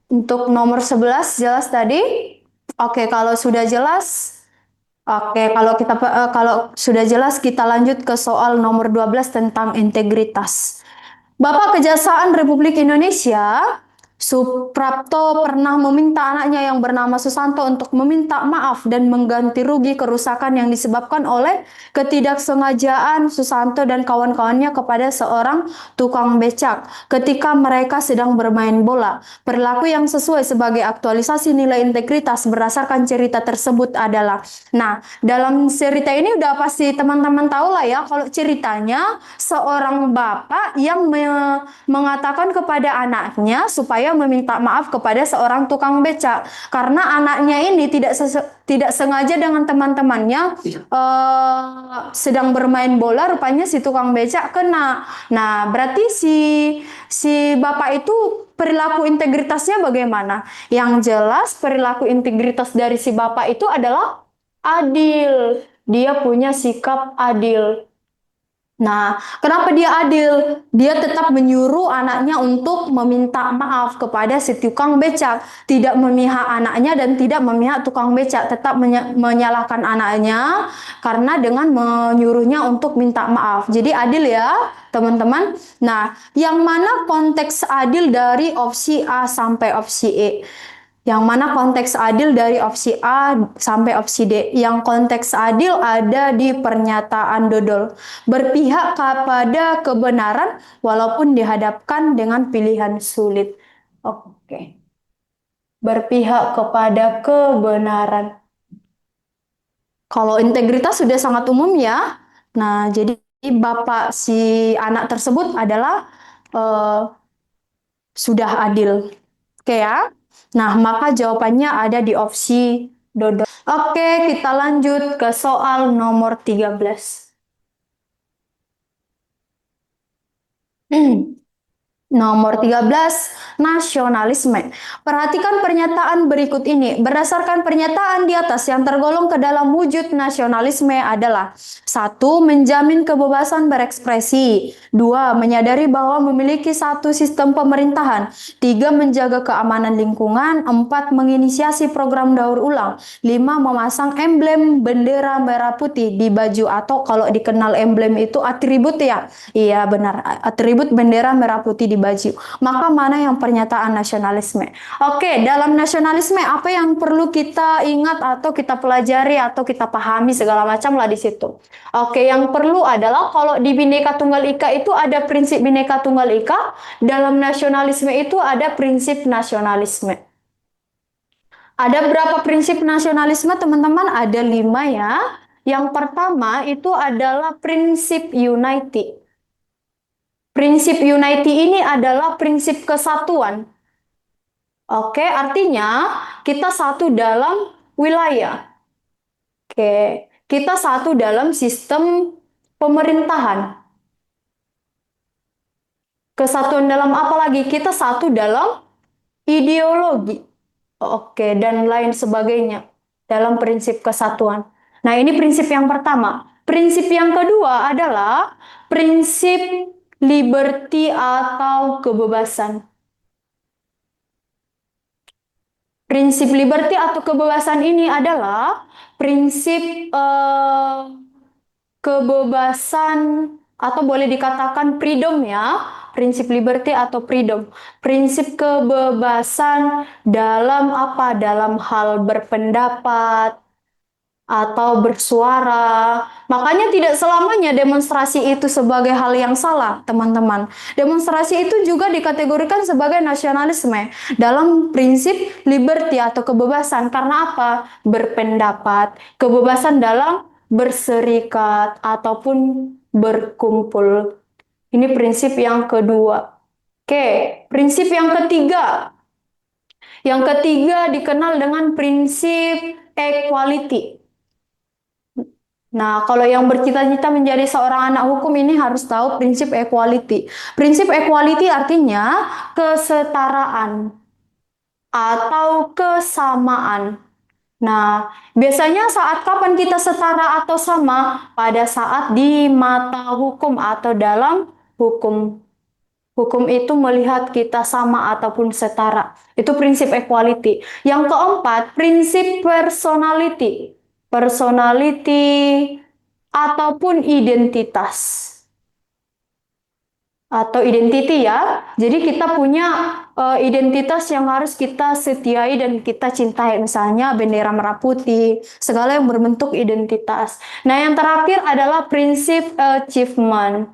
Untuk nomor 11 jelas tadi? Oke, kalau sudah jelas, kalau sudah jelas kita lanjut ke soal nomor 12 tentang integritas. Bapak Kejaksaan Republik Indonesia Suprapto pernah meminta anaknya yang bernama Susanto untuk meminta maaf dan mengganti rugi kerusakan yang disebabkan oleh ketidaksengajaan Susanto dan kawan-kawannya kepada seorang tukang becak ketika mereka sedang bermain bola. Perilaku yang sesuai sebagai aktualisasi nilai integritas berdasarkan cerita tersebut adalah, nah, dalam cerita ini udah pasti teman-teman tahu lah ya, kalau ceritanya seorang bapak yang mengatakan kepada anaknya supaya meminta maaf kepada seorang tukang becak karena anaknya ini tidak sengaja dengan teman-temannya sedang bermain bola, rupanya si tukang becak kena. Nah, berarti si bapak itu perilaku integritasnya bagaimana? Yang jelas perilaku integritas dari si bapak itu adalah adil. Dia punya sikap adil. Nah, kenapa dia adil? Dia tetap menyuruh anaknya untuk meminta maaf kepada si tukang becak, tidak memihak anaknya dan tidak memihak tukang becak, tetap menyalahkan anaknya karena dengan menyuruhnya untuk minta maaf. Jadi adil ya, teman-teman. Nah, yang mana konteks adil dari opsi A sampai opsi E? Yang mana konteks adil dari opsi A sampai opsi D? Yang konteks adil ada di pernyataan dodol. Berpihak kepada kebenaran walaupun dihadapkan dengan pilihan sulit. Oke. Berpihak kepada kebenaran. Kalau integritas sudah sangat umum ya. Nah, jadi bapak si anak tersebut adalah sudah adil. Oke ya. Nah, maka jawabannya ada di opsi dodol. Oke, kita lanjut ke soal nomor 13. Nomor 13, nasionalisme. Perhatikan pernyataan berikut ini. Berdasarkan pernyataan di atas yang tergolong ke dalam wujud nasionalisme adalah: 1. Menjamin kebebasan berekspresi. 2. Menyadari bahwa memiliki satu sistem pemerintahan. 3. Menjaga keamanan lingkungan. 4. Menginisiasi program daur ulang. 5. Memasang emblem bendera merah putih di baju, atau kalau dikenal emblem itu atribut ya. Iya benar, atribut bendera merah putih di baju. Maka mana yang pernyataan nasionalisme? Oke, dalam nasionalisme apa yang perlu kita ingat atau kita pelajari atau kita pahami segala macam lah di situ. Oke, yang perlu adalah kalau di Bhinneka Tunggal Ika itu ada prinsip Bhinneka Tunggal Ika, dalam nasionalisme itu ada prinsip nasionalisme. Ada berapa prinsip nasionalisme teman-teman? Ada 5 ya. Yang pertama itu adalah prinsip unity. Prinsip unity ini adalah prinsip kesatuan. Oke, artinya kita satu dalam wilayah. Oke, kita satu dalam sistem pemerintahan. Kesatuan dalam apa lagi? Kita satu dalam ideologi. Oke, dan lain sebagainya dalam prinsip kesatuan. Nah, ini prinsip yang pertama. Prinsip yang kedua adalah prinsip liberty atau kebebasan. Prinsip liberty atau kebebasan ini adalah prinsip kebebasan atau boleh dikatakan freedom ya. Prinsip liberty atau freedom. Prinsip kebebasan dalam apa? Dalam hal berpendapat atau bersuara. Makanya tidak selamanya demonstrasi itu sebagai hal yang salah, teman-teman. Demonstrasi itu juga dikategorikan sebagai nasionalisme dalam prinsip liberty atau kebebasan. Karena apa? Berpendapat, kebebasan dalam berserikat ataupun berkumpul. Ini prinsip yang kedua. Oke, prinsip yang ketiga. Yang ketiga dikenal dengan prinsip equality. Nah, kalau yang bercita-cita menjadi seorang anak hukum ini harus tahu prinsip equality. Prinsip equality artinya kesetaraan atau kesamaan. Nah, biasanya saat kapan kita setara atau sama? Pada saat di mata hukum atau dalam hukum. Hukum itu melihat kita sama ataupun setara. Itu prinsip equality. Yang keempat, prinsip personality. Personality ataupun identitas. atau identity ya. Jadi kita punya identitas yang harus kita setiai dan kita cintai. Misalnya bendera merah putih, segala yang berbentuk identitas. Nah, yang terakhir adalah prinsip achievement.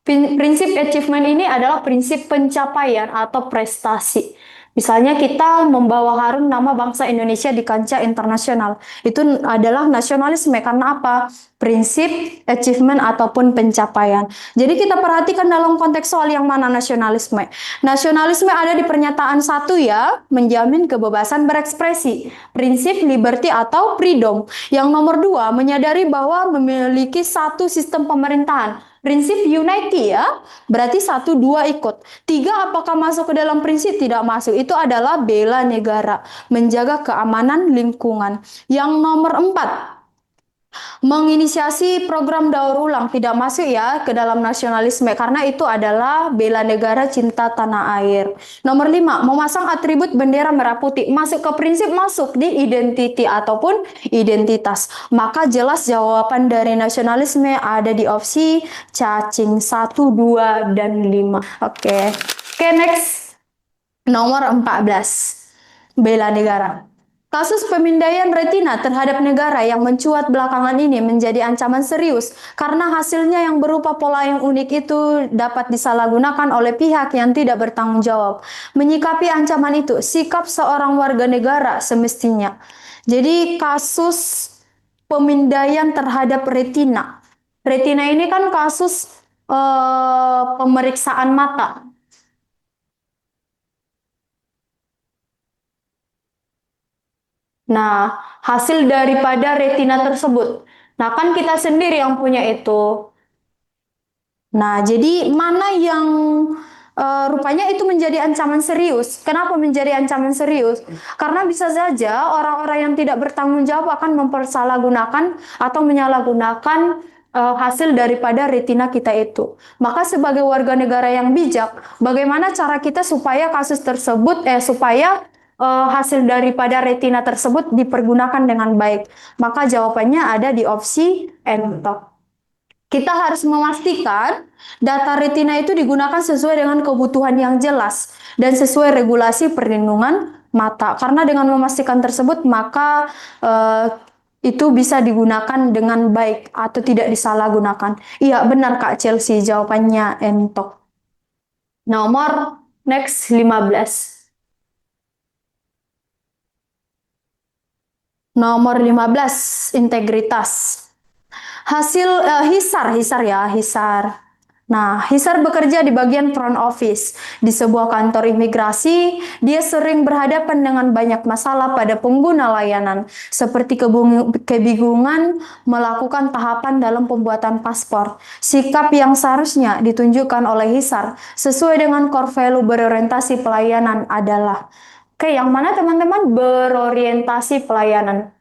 Prinsip achievement ini adalah prinsip pencapaian atau prestasi. Misalnya kita membawa harum nama bangsa Indonesia di kancah internasional. Itu adalah nasionalisme karena apa? Prinsip achievement ataupun pencapaian. Jadi kita perhatikan dalam konteks soal yang mana nasionalisme. Nasionalisme ada di pernyataan satu ya, menjamin kebebasan berekspresi. Prinsip liberty atau freedom. Yang nomor dua, menyadari bahwa memiliki satu sistem pemerintahan. Prinsip unity ya, berarti satu dua ikut. Tiga, apakah masuk ke dalam prinsip? Tidak masuk. Itu adalah bela negara, menjaga keamanan lingkungan. Yang nomor empat, menginisiasi program daur ulang, tidak masuk ya ke dalam nasionalisme karena itu adalah bela negara, cinta tanah air. Nomor 5, memasang atribut bendera merah putih, masuk ke prinsip, masuk di identity ataupun identitas. Maka jelas jawaban dari nasionalisme ada di opsi cacing 1, 2, dan 5. Oke, next. Nomor 14, bela negara. Kasus pemindaian retina terhadap negara yang mencuat belakangan ini menjadi ancaman serius karena hasilnya yang berupa pola yang unik itu dapat disalahgunakan oleh pihak yang tidak bertanggung jawab. Menyikapi ancaman itu, sikap seorang warga negara semestinya. Jadi kasus pemindaian terhadap retina. Retina ini kan kasus pemeriksaan mata. Nah, hasil daripada retina tersebut. Nah, kan kita sendiri yang punya itu. Nah, jadi mana yang rupanya itu menjadi ancaman serius. Kenapa menjadi ancaman serius? Karena bisa saja orang-orang yang tidak bertanggung jawab akan mempersalahgunakan atau menyalahgunakan hasil daripada retina kita itu. Maka sebagai warga negara yang bijak, bagaimana cara kita supaya kasus tersebut, supaya hasil daripada retina tersebut dipergunakan dengan baik? Maka jawabannya ada di opsi entok. Kita harus memastikan data retina itu digunakan sesuai dengan kebutuhan yang jelas dan sesuai regulasi perlindungan mata. Karena dengan memastikan tersebut, maka itu bisa digunakan dengan baik atau tidak disalahgunakan. Iya, benar Kak Chelsea, jawabannya entok. Nomor next 15. Nomor 15, integritas. Hasil Hisar ya, Hisar. Nah, Hisar bekerja di bagian front office. Di sebuah kantor imigrasi, dia sering berhadapan dengan banyak masalah pada pengguna layanan, seperti kebingungan melakukan tahapan dalam pembuatan paspor. Sikap yang seharusnya ditunjukkan oleh Hisar sesuai dengan core value berorientasi pelayanan adalah, oke, yang mana teman-teman berorientasi pelayanan?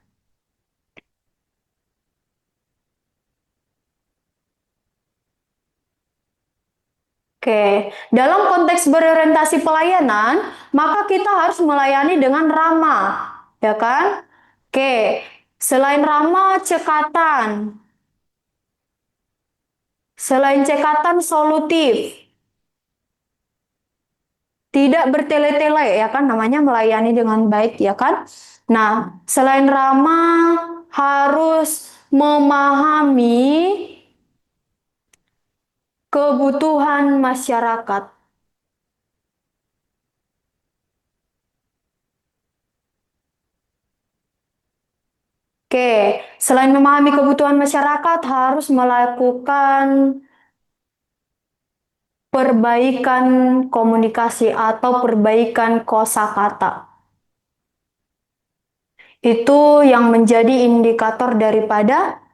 Oke, dalam konteks berorientasi pelayanan, maka kita harus melayani dengan ramah, ya kan? Oke, selain ramah, cekatan. Selain cekatan, solutif. Tidak bertele-tele, ya kan? Namanya melayani dengan baik, ya kan? Nah, selain ramah, harus memahami kebutuhan masyarakat. Oke, selain memahami kebutuhan masyarakat, harus melakukan perbaikan komunikasi atau perbaikan kosakata. Itu yang menjadi indikator daripada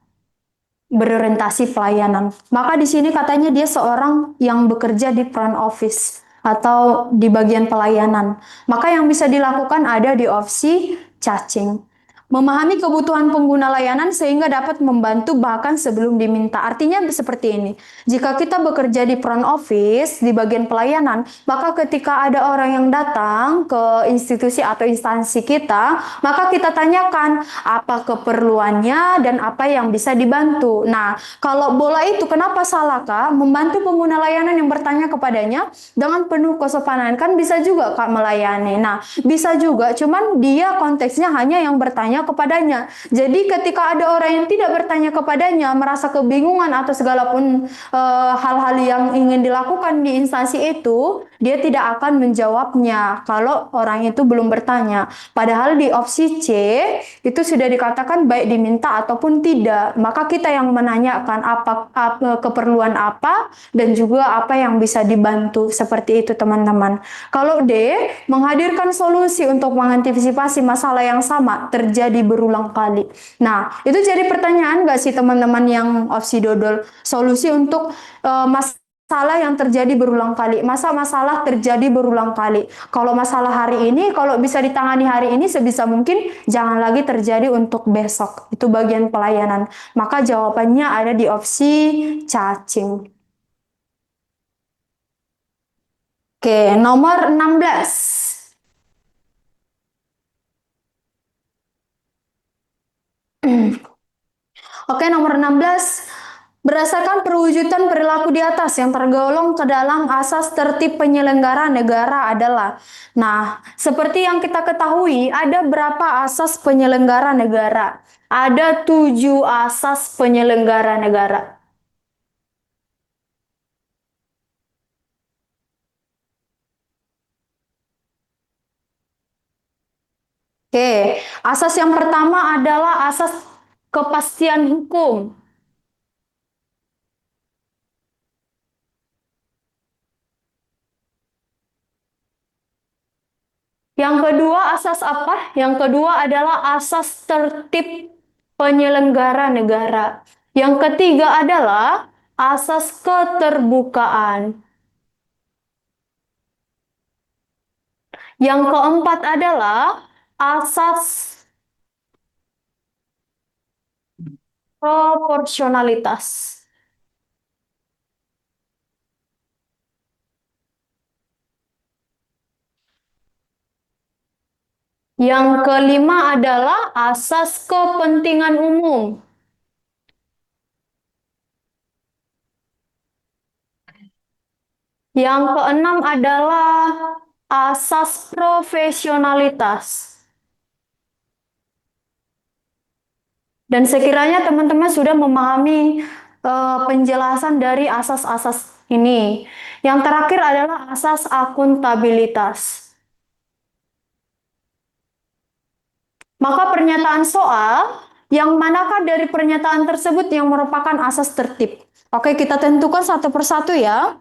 berorientasi pelayanan. Maka di sini katanya dia seorang yang bekerja di front office atau di bagian pelayanan. Maka yang bisa dilakukan ada di opsi cacing. Memahami kebutuhan pengguna layanan sehingga dapat membantu bahkan sebelum diminta. Artinya seperti ini. Jika kita bekerja di front office, di bagian pelayanan, maka ketika ada orang yang datang ke institusi atau instansi kita, maka kita tanyakan apa keperluannya dan apa yang bisa dibantu. Nah, kalau bola itu kenapa salah, Kak? Membantu pengguna layanan yang bertanya kepadanya dengan penuh kesopanan. Kan bisa juga, Kak, melayani. Nah, bisa juga, cuman dia konteksnya hanya yang bertanya kepadanya. Jadi ketika ada orang yang tidak bertanya kepadanya, merasa kebingungan atau segala pun hal-hal yang ingin dilakukan di instansi itu, dia tidak akan menjawabnya kalau orang itu belum bertanya. Padahal di opsi C itu sudah dikatakan baik diminta ataupun tidak. Maka kita yang menanyakan apa keperluan apa dan juga apa yang bisa dibantu. Seperti itu, teman-teman. Kalau D, menghadirkan solusi untuk mengantisipasi masalah yang sama terjadi berulang kali. Nah, itu jadi pertanyaan nggak sih teman-teman yang opsi dodol? Solusi untuk masalah yang terjadi berulang kali. Masa masalah terjadi berulang kali. Kalau masalah hari ini, kalau bisa ditangani hari ini, sebisa mungkin jangan lagi terjadi untuk besok. Itu bagian pelayanan. Maka jawabannya ada di opsi cacing. Oke, nomor 16. Oke, nomor 16. Berdasarkan perwujudan perilaku di atas yang tergolong ke dalam asas tertib penyelenggara negara adalah. Nah, seperti yang kita ketahui, ada berapa asas penyelenggara negara? Ada 7 asas penyelenggara negara. Oke, asas yang pertama adalah asas kepastian hukum. Yang kedua asas apa? Yang kedua adalah asas tertib penyelenggara negara. Yang ketiga adalah asas keterbukaan. Yang keempat adalah asas proporsionalitas. Yang kelima adalah asas kepentingan umum. Yang keenam adalah asas profesionalitas. Dan sekiranya teman-teman sudah memahami penjelasan dari asas-asas ini. Yang terakhir adalah asas akuntabilitas. Maka pernyataan soal, yang manakah dari pernyataan tersebut yang merupakan asas tertib? Oke, kita tentukan satu persatu ya.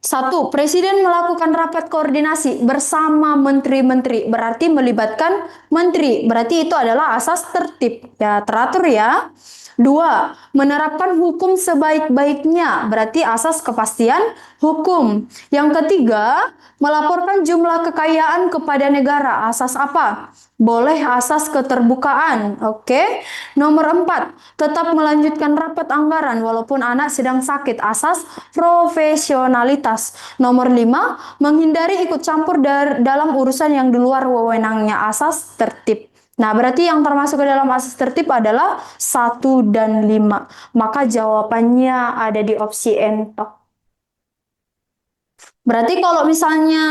Satu, Presiden melakukan rapat koordinasi bersama menteri-menteri, berarti melibatkan menteri, berarti itu adalah asas tertib, ya teratur ya. Dua, menerapkan hukum sebaik-baiknya, berarti asas kepastian hukum. Yang ketiga, melaporkan jumlah kekayaan kepada negara, asas apa? Boleh asas keterbukaan, oke. Nomor 4, tetap melanjutkan rapat anggaran walaupun anak sedang sakit, asas profesionalitas. Nomor 5, menghindari ikut campur dalam urusan yang di luar wewenangnya, asas tertib. Nah, berarti yang termasuk ke dalam asas tertib adalah 1 dan 5. Maka jawabannya ada di opsi entok. Berarti kalau misalnya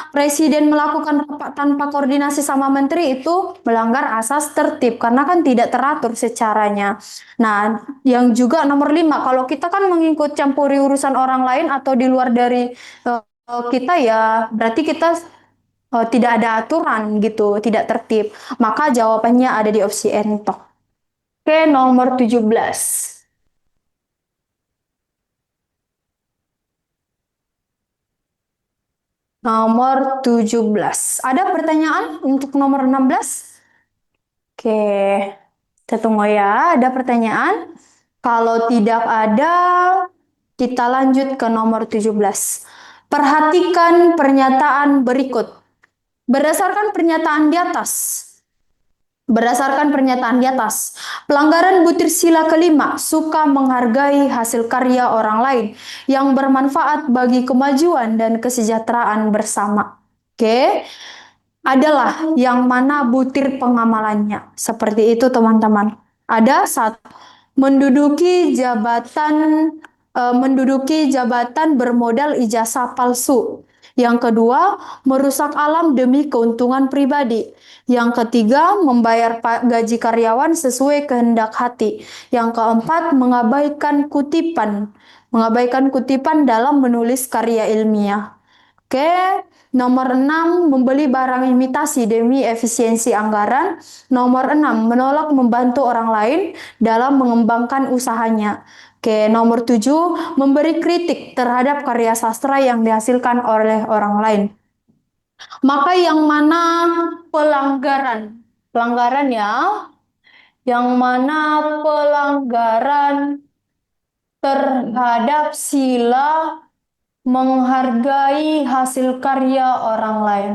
presiden melakukan rapat tanpa koordinasi sama menteri itu melanggar asas tertib karena kan tidak teratur secaranya. Nah, yang juga nomor 5, kalau kita kan mengikut campuri urusan orang lain atau di luar dari kita ya, berarti kita tidak ada aturan gitu, tidak tertib. Maka jawabannya ada di opsi entok. Oke, nomor 17. Nomor 17. Ada pertanyaan untuk nomor 16? Oke, kita tunggu ya. Ada pertanyaan? Kalau tidak ada, kita lanjut ke nomor 17. Perhatikan pernyataan berikut. Berdasarkan pernyataan di atas, Berdasarkan pernyataan di atas, pelanggaran butir sila kelima suka menghargai hasil karya orang lain yang bermanfaat bagi kemajuan dan kesejahteraan bersama. Oke, adalah yang mana butir pengamalannya. Seperti itu teman-teman. Ada satu, menduduki jabatan bermodal ijazah palsu. Yang kedua, merusak alam demi keuntungan pribadi. Yang ketiga, membayar gaji karyawan sesuai kehendak hati. Yang keempat, mengabaikan kutipan dalam menulis karya ilmiah. Oke, nomor 6, membeli barang imitasi demi efisiensi anggaran. Nomor 6, menolak membantu orang lain dalam mengembangkan usahanya. Oke, nomor 7, memberi kritik terhadap karya sastra yang dihasilkan oleh orang lain. Maka yang mana pelanggaran? Pelanggaran ya. Yang mana pelanggaran terhadap sila menghargai hasil karya orang lain.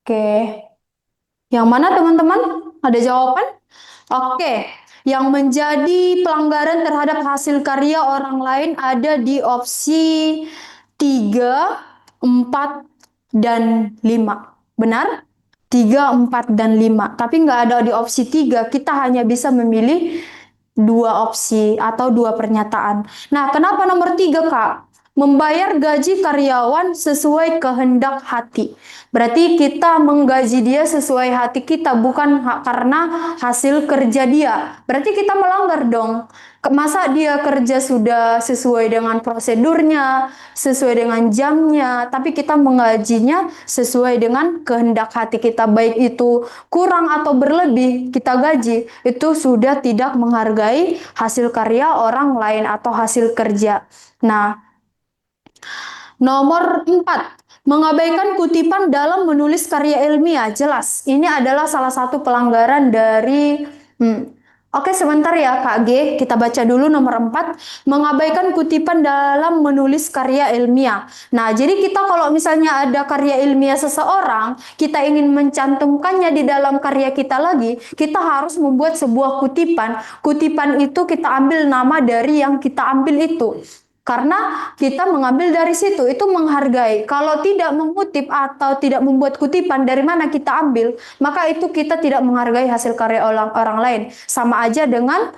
Oke, yang mana teman-teman? Ada jawaban? Oke, yang menjadi pelanggaran terhadap hasil karya orang lain ada di opsi 3, 4, dan 5. Benar? 3, 4, dan 5. Tapi nggak ada di opsi 3. Kita hanya bisa memilih dua opsi atau dua pernyataan. Nah, kenapa nomor 3, Kak? Membayar gaji karyawan sesuai kehendak hati. Berarti kita menggaji dia sesuai hati kita, bukan karena hasil kerja dia. Berarti kita melanggar dong. Masa dia kerja sudah sesuai dengan prosedurnya, sesuai dengan jamnya, tapi kita menggajinya sesuai dengan kehendak hati kita, baik itu kurang atau berlebih kita gaji, itu sudah tidak menghargai hasil karya orang lain atau hasil kerja. Nah, nomor 4, mengabaikan kutipan dalam menulis karya ilmiah. Jelas, ini adalah salah satu pelanggaran dari Oke, sebentar ya Kak G, kita baca dulu nomor 4, mengabaikan kutipan dalam menulis karya ilmiah. Nah, jadi kita kalau misalnya ada karya ilmiah seseorang, kita ingin mencantumkannya di dalam karya kita lagi, kita harus membuat sebuah kutipan. Kutipan itu kita ambil nama dari yang kita ambil itu. Karena kita mengambil dari situ, itu menghargai. Kalau tidak mengutip atau tidak membuat kutipan dari mana kita ambil, maka itu kita tidak menghargai hasil karya orang lain. Sama aja dengan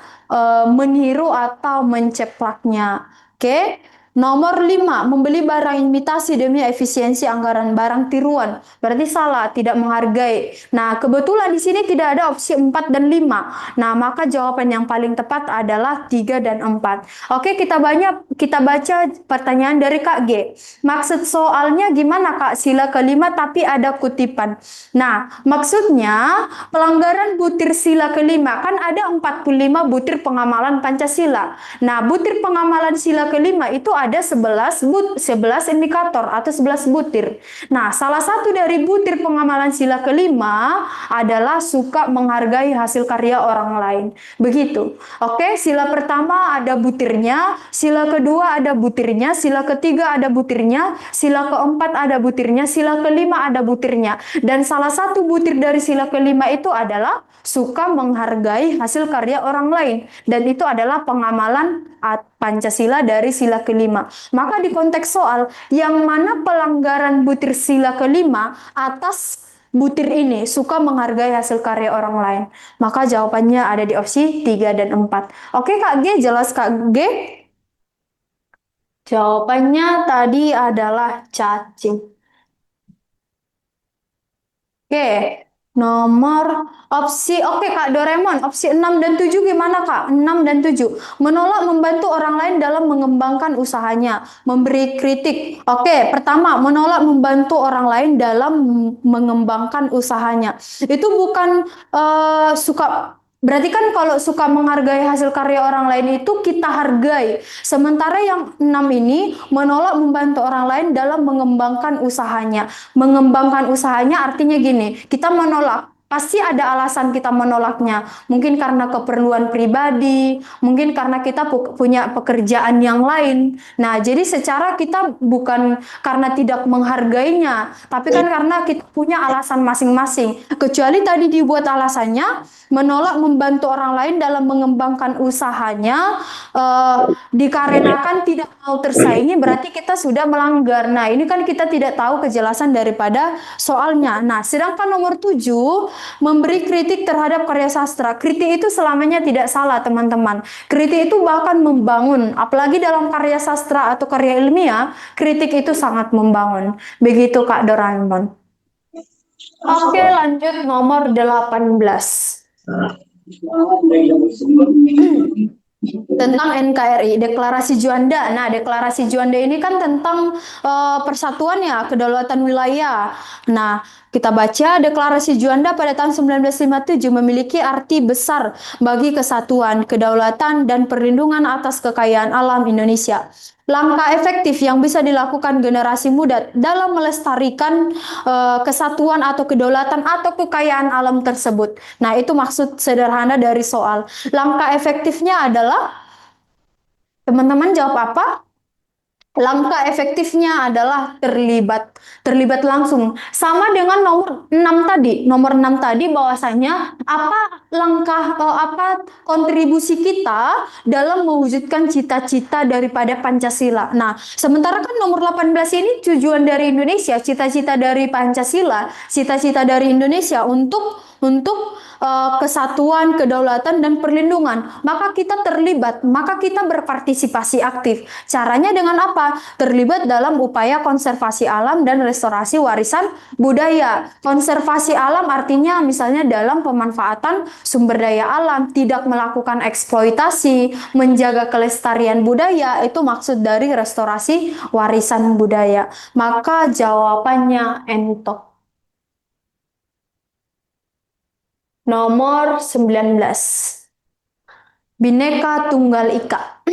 meniru atau menceplaknya. Oke? Nomor 5, membeli barang imitasi demi efisiensi anggaran, barang tiruan. Berarti salah, tidak menghargai. Nah, kebetulan di sini tidak ada opsi 4 dan 5. Nah, maka jawaban yang paling tepat adalah 3 dan 4. Oke, kita baca pertanyaan dari Kak G. Maksud soalnya gimana Kak? Sila kelima tapi ada kutipan. Nah, maksudnya pelanggaran butir sila kelima, kan ada 45 butir pengamalan Pancasila. Nah, butir pengamalan sila kelima itu ada 11 indikator atau 11 butir. Nah, salah satu dari butir pengamalan sila kelima adalah suka menghargai hasil karya orang lain. Begitu. Oke, sila pertama ada butirnya, sila kedua ada butirnya, sila ketiga ada butirnya, sila keempat ada butirnya, sila kelima ada butirnya. Dan salah satu butir dari sila kelima itu adalah suka menghargai hasil karya orang lain. Dan itu adalah pengamalan Pancasila dari sila kelima. Maka di konteks soal, yang mana pelanggaran butir sila kelima atas butir ini suka menghargai hasil karya orang lain? Maka jawabannya ada di opsi 3 dan 4. Oke Kak G, jelas Kak G? Jawabannya tadi adalah cacing. Oke, oke Kak Doraemon, opsi 6 dan 7 gimana Kak? 6 dan 7. Menolak membantu orang lain dalam mengembangkan usahanya, memberi kritik. Oke, pertama, menolak membantu orang lain dalam mengembangkan usahanya. Itu bukan suka. Berarti kan kalau suka menghargai hasil karya orang lain itu kita hargai. Sementara yang 6 ini menolak membantu orang lain dalam mengembangkan usahanya. Mengembangkan usahanya artinya gini, kita menolak pasti ada alasan kita menolaknya. Mungkin karena keperluan pribadi, mungkin karena kita punya pekerjaan yang lain. Nah, jadi secara kita bukan karena tidak menghargainya, tapi kan karena kita punya alasan masing-masing. Kecuali tadi dibuat alasannya menolak membantu orang lain dalam mengembangkan usahanya, dikarenakan tidak mau tersaingi, berarti kita sudah melanggar. Nah, ini kan kita tidak tahu kejelasan daripada soalnya. Nah, sedangkan nomor 7, memberi kritik terhadap karya sastra. Kritik itu selamanya tidak salah, teman-teman. Kritik itu bahkan membangun, apalagi dalam karya sastra atau karya ilmiah, kritik itu sangat membangun. Begitu Kak Doraemon. Oke, lanjut nomor 18. Tentang NKRI, Deklarasi Juanda. Nah, Deklarasi Juanda ini kan tentang persatuan ya, kedaulatan wilayah. Nah, kita baca Deklarasi Juanda pada tahun 1957 memiliki arti besar bagi kesatuan, kedaulatan, dan perlindungan atas kekayaan alam Indonesia. Langkah efektif yang bisa dilakukan generasi muda dalam melestarikan kesatuan atau kedaulatan atau kekayaan alam tersebut. Nah, itu maksud sederhana dari soal. Langkah efektifnya adalah, teman-teman jawab apa? Langkah efektifnya adalah terlibat langsung. Sama dengan nomor 6 tadi. Nomor 6 tadi bahwasanya apa langkah apa kontribusi kita dalam mewujudkan cita-cita daripada Pancasila. Nah, sementara kan nomor 18 ini tujuan dari Indonesia, cita-cita dari Pancasila, cita-cita dari Indonesia untuk kesatuan, kedaulatan, dan perlindungan. Maka kita terlibat, maka kita berpartisipasi aktif. Caranya dengan apa? Terlibat dalam upaya konservasi alam dan restorasi warisan budaya. Konservasi alam artinya misalnya dalam pemanfaatan sumber daya alam, tidak melakukan eksploitasi, menjaga kelestarian budaya, itu maksud dari restorasi warisan budaya. Maka jawabannya entok. Nomor 19. Bhinneka Tunggal Ika.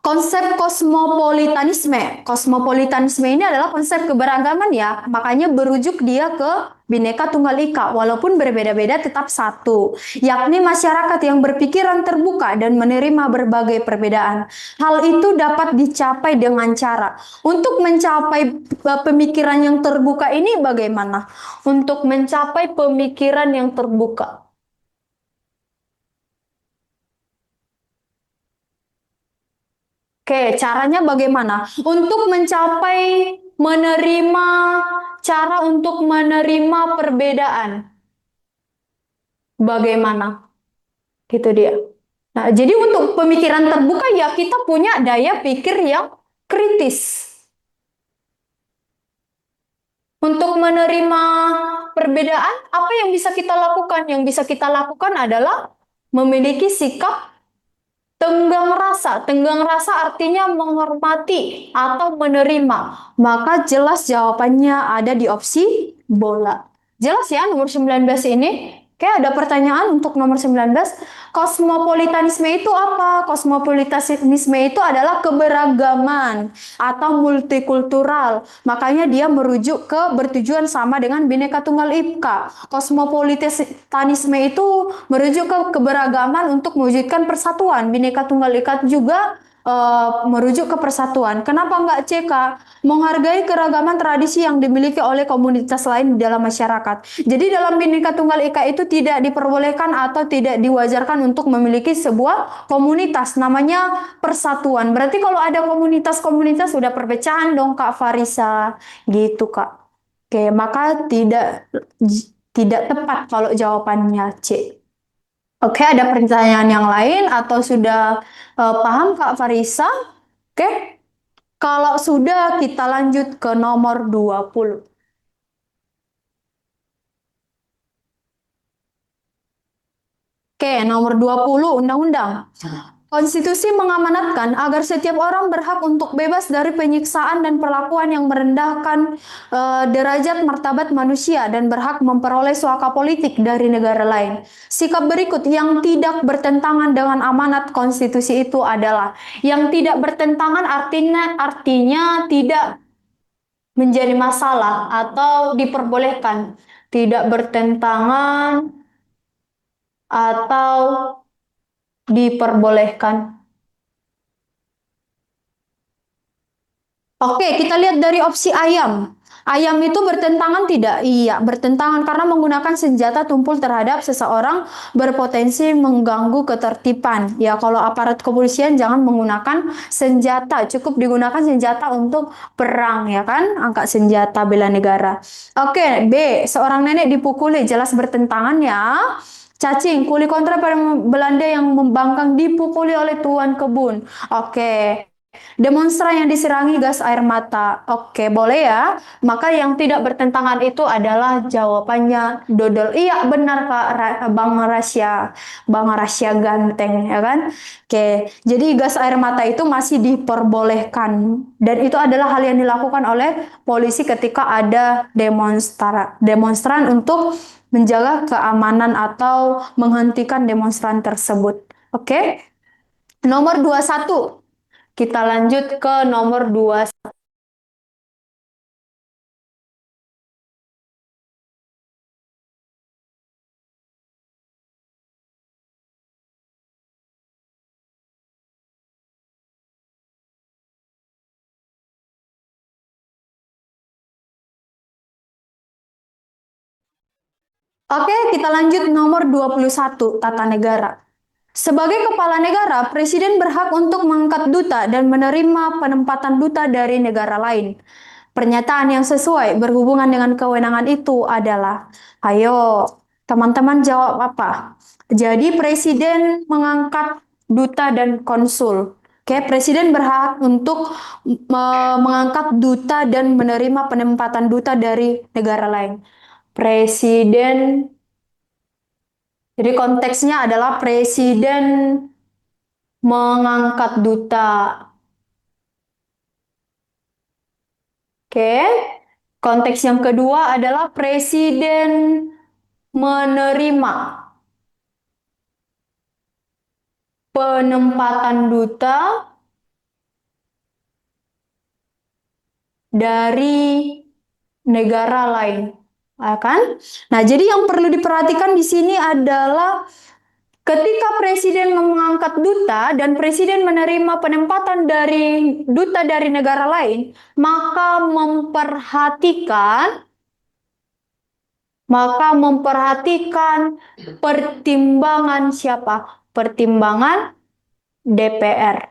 Konsep kosmopolitanisme. Kosmopolitanisme ini adalah konsep keberagaman ya, makanya berujuk dia ke Bhinneka Tunggal Ika, walaupun berbeda-beda tetap satu, yakni masyarakat yang berpikiran terbuka dan menerima berbagai perbedaan. Hal itu dapat dicapai dengan cara. Untuk mencapai pemikiran yang terbuka ini bagaimana? Untuk mencapai pemikiran yang terbuka. Oke, caranya bagaimana? Untuk mencapai menerima, cara untuk menerima perbedaan. Bagaimana? Gitu dia. Nah, jadi untuk pemikiran terbuka ya kita punya daya pikir yang kritis. Untuk menerima perbedaan, apa yang bisa kita lakukan? Yang bisa kita lakukan adalah memiliki sikap tenggang rasa. Tenggang rasa artinya menghormati atau menerima. Maka jelas jawabannya ada di opsi bola. Jelas ya nomor 19 ini? Oke, ada pertanyaan untuk nomor 19. Kosmopolitanisme itu apa? Kosmopolitanisme itu adalah keberagaman atau multikultural. Makanya dia merujuk ke bertujuan sama dengan Bhinneka Tunggal Ika. Kosmopolitanisme itu merujuk ke keberagaman untuk mewujudkan persatuan. Bhinneka Tunggal Ika juga merujuk ke persatuan. Kenapa enggak CK? Menghargai keragaman tradisi yang dimiliki oleh komunitas lain di dalam masyarakat. Jadi dalam Bhinneka Tunggal Ika itu tidak diperbolehkan atau tidak diwajarkan untuk memiliki sebuah komunitas. Namanya persatuan. Berarti kalau ada komunitas-komunitas sudah perpecahan dong Kak Farisa. Gitu Kak. Oke, maka tidak tepat kalau jawabannya C. Oke, ada pertanyaan yang lain atau sudah paham Kak Farisa? Oke, kalau sudah kita lanjut ke nomor 20. Oke, nomor 20 Undang-Undang. Konstitusi mengamanatkan agar setiap orang berhak untuk bebas dari penyiksaan dan perlakuan yang merendahkan derajat martabat manusia dan berhak memperoleh suaka politik dari negara lain. Sikap berikut yang tidak bertentangan dengan amanat konstitusi itu adalah yang tidak bertentangan artinya tidak menjadi masalah atau diperbolehkan. tidak bertentangan atau diperbolehkan. Oke, kita lihat dari opsi ayam. Ayam itu bertentangan tidak? Iya, bertentangan karena menggunakan senjata tumpul terhadap seseorang berpotensi mengganggu ketertiban. Ya, kalau aparat kepolisian jangan menggunakan senjata, cukup digunakan senjata untuk perang, ya kan? Angkat senjata bela negara. Oke, B, seorang nenek dipukuli, jelas bertentangan ya. Cacing, kuli kontra pada Belanda yang membangkang dipukuli oleh tuan kebun. Oke, demonstran yang diserangi gas air mata. Oke, boleh ya. Maka yang tidak bertentangan itu adalah jawabannya dodol. Iya, benar Kak Bang Rasya. Bang Rasya ganteng, ya kan? Oke, jadi gas air mata itu masih diperbolehkan. Dan itu adalah hal yang dilakukan oleh polisi ketika ada demonstran untuk menjaga keamanan atau menghentikan demonstran tersebut. Oke? Nomor 21. Kita lanjut ke nomor 2. Oke, kita lanjut nomor 21, tata negara. Sebagai kepala negara, presiden berhak untuk mengangkat duta dan menerima penempatan duta dari negara lain. Pernyataan yang sesuai berhubungan dengan kewenangan itu adalah, ayo, teman-teman jawab apa? Jadi presiden mengangkat duta dan konsul. Oke, presiden berhak untuk mengangkat duta dan menerima penempatan duta dari negara lain. Presiden, jadi konteksnya adalah presiden mengangkat duta. Oke. Konteks yang kedua adalah presiden menerima penempatan duta dari negara lain. Ya kan? Nah, jadi yang perlu diperhatikan di sini adalah ketika presiden mengangkat duta dan presiden menerima penempatan dari duta dari negara lain, maka memperhatikan pertimbangan siapa? Pertimbangan DPR.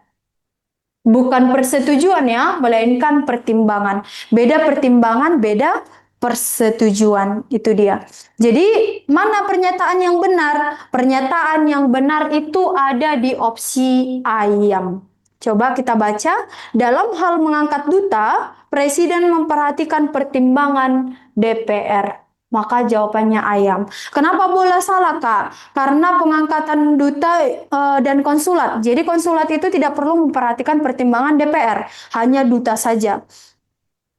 Bukan persetujuan ya, melainkan pertimbangan. Beda pertimbangan, beda persetujuan. Itu dia. Jadi, mana pernyataan yang benar? Pernyataan yang benar itu ada di opsi ayam. Coba kita baca, dalam hal mengangkat duta, Presiden memperhatikan pertimbangan DPR. Maka jawabannya ayam. Kenapa bola salah, Kak? Karena pengangkatan duta dan konsulat. Jadi konsulat itu tidak perlu memperhatikan pertimbangan DPR, hanya duta saja.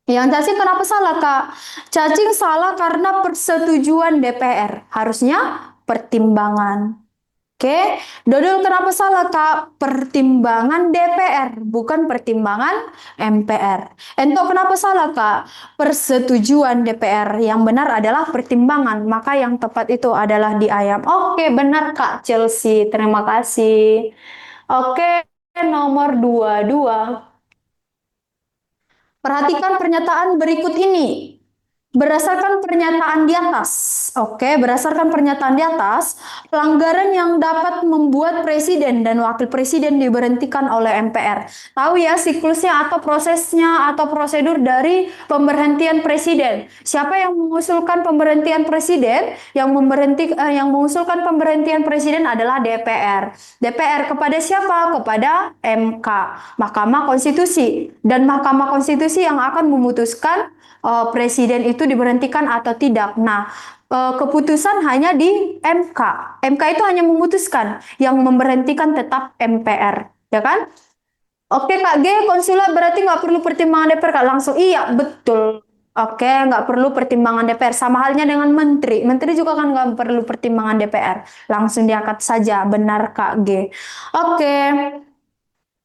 Yang cacing kenapa salah, Kak? Cacing salah karena persetujuan DPR. Harusnya pertimbangan. Oke, Dodol kenapa salah, Kak? Pertimbangan DPR, bukan pertimbangan MPR. Ento kenapa salah, Kak? Persetujuan DPR. Yang benar adalah pertimbangan, maka yang tepat itu adalah di ayam. Oke, benar, Kak Chelsea. Terima kasih. Oke, nomor 22. Perhatikan pernyataan berikut ini. Berdasarkan pernyataan di atas, berdasarkan pernyataan di atas, pelanggaran yang dapat membuat presiden dan wakil presiden diberhentikan oleh MPR. Tahu ya siklusnya atau prosesnya atau prosedur dari pemberhentian presiden. Siapa yang mengusulkan pemberhentian presiden? Yang mengusulkan pemberhentian presiden adalah DPR. DPR kepada siapa? Kepada MK, Mahkamah Konstitusi. Dan Mahkamah Konstitusi yang akan memutuskan presiden itu diberhentikan atau tidak. Nah, keputusan hanya di MK. MK itu hanya memutuskan, yang memberhentikan tetap MPR, ya kan? Oke Kak G, konsulat berarti nggak perlu pertimbangan DPR Kak, langsung iya betul. Oke, nggak perlu pertimbangan DPR. Sama halnya dengan menteri. Menteri juga kan nggak perlu pertimbangan DPR. Langsung diangkat saja, benar Kak G. Oke.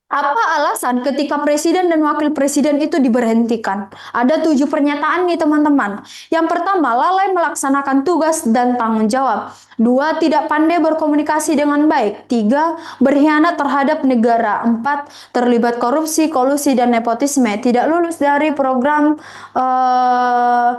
Apa alasan ketika presiden dan wakil presiden itu diberhentikan? Ada 7 pernyataan nih teman-teman. Yang pertama, lalai melaksanakan tugas dan tanggung jawab. Dua, tidak pandai berkomunikasi dengan baik. Tiga, berkhianat terhadap negara. Empat, terlibat korupsi, kolusi, dan nepotisme. Tidak lulus dari program eh,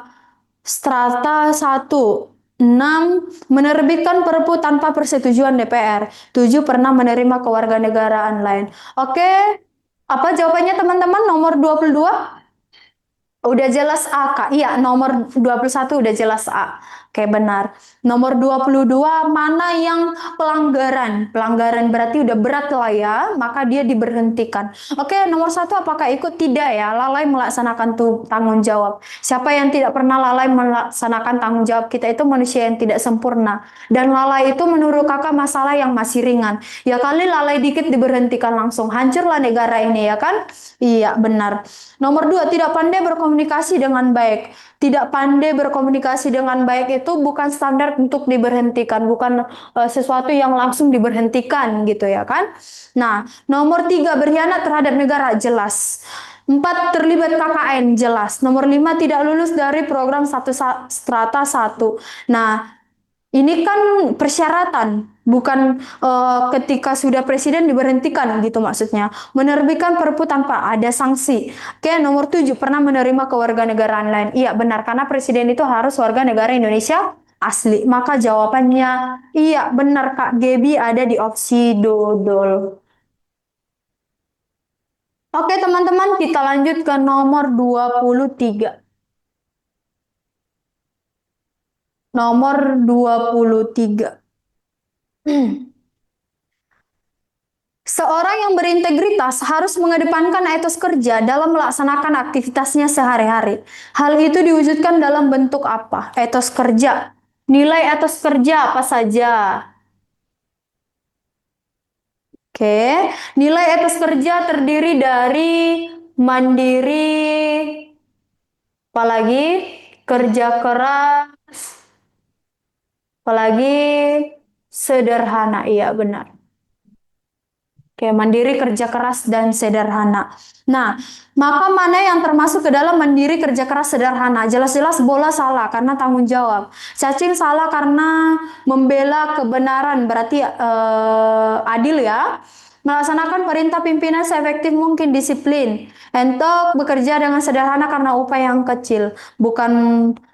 Strata satu. 6. Menerbitkan perpu tanpa persetujuan DPR. 7. Pernah menerima kewarganegaraan lain. Oke, apa jawabannya teman-teman? Nomor 22? Udah jelas A, Kak. Iya, nomor 21 udah jelas A. Oke, benar. Nomor 22 mana yang pelanggaran? Pelanggaran berarti udah berat lah ya, maka dia diberhentikan. Oke, nomor satu apakah ikut? Tidak ya, lalai melaksanakan tanggung jawab. Siapa yang tidak pernah lalai melaksanakan tanggung jawab? Kita itu manusia yang tidak sempurna. Dan lalai itu menurut kakak masalah yang masih ringan. Ya kali lalai dikit diberhentikan langsung. Hancurlah negara ini ya kan? Iya, benar. Nomor dua, tidak pandai berkomunikasi dengan baik. Tidak pandai berkomunikasi dengan baik itu bukan standar untuk diberhentikan, bukan sesuatu yang langsung diberhentikan gitu ya kan. Nah, nomor tiga, berkhianat terhadap negara, jelas. Empat, terlibat KKN, jelas. Nomor lima, tidak lulus dari program satu strata satu. Nah, ini kan persyaratan, bukan ketika sudah presiden diberhentikan gitu maksudnya. Menerbitkan perpu tanpa ada sanksi. Oke, nomor 7, pernah menerima kewarganegaraan lain. Iya, benar, karena presiden itu harus warga negara Indonesia asli. Maka jawabannya iya, benar Kak Gebi ada di opsi dodol. Oke, teman-teman, kita lanjut ke nomor 23. Nomor 23. Seorang yang berintegritas harus mengedepankan etos kerja dalam melaksanakan aktivitasnya sehari-hari. Hal itu diwujudkan dalam bentuk apa? Etos kerja. Nilai etos kerja apa saja? Oke, nilai etos kerja terdiri dari mandiri, apalagi kerja keras, apalagi sederhana. Iya, benar. Kayak mandiri, kerja keras, dan sederhana. Nah, maka mana yang termasuk ke dalam mandiri, kerja keras, sederhana? Jelas-jelas bola salah karena tanggung jawab. Cacing salah karena membela kebenaran, berarti adil ya. Melaksanakan perintah pimpinan seefektif mungkin, disiplin. Entok bekerja dengan sederhana karena upaya yang kecil, bukan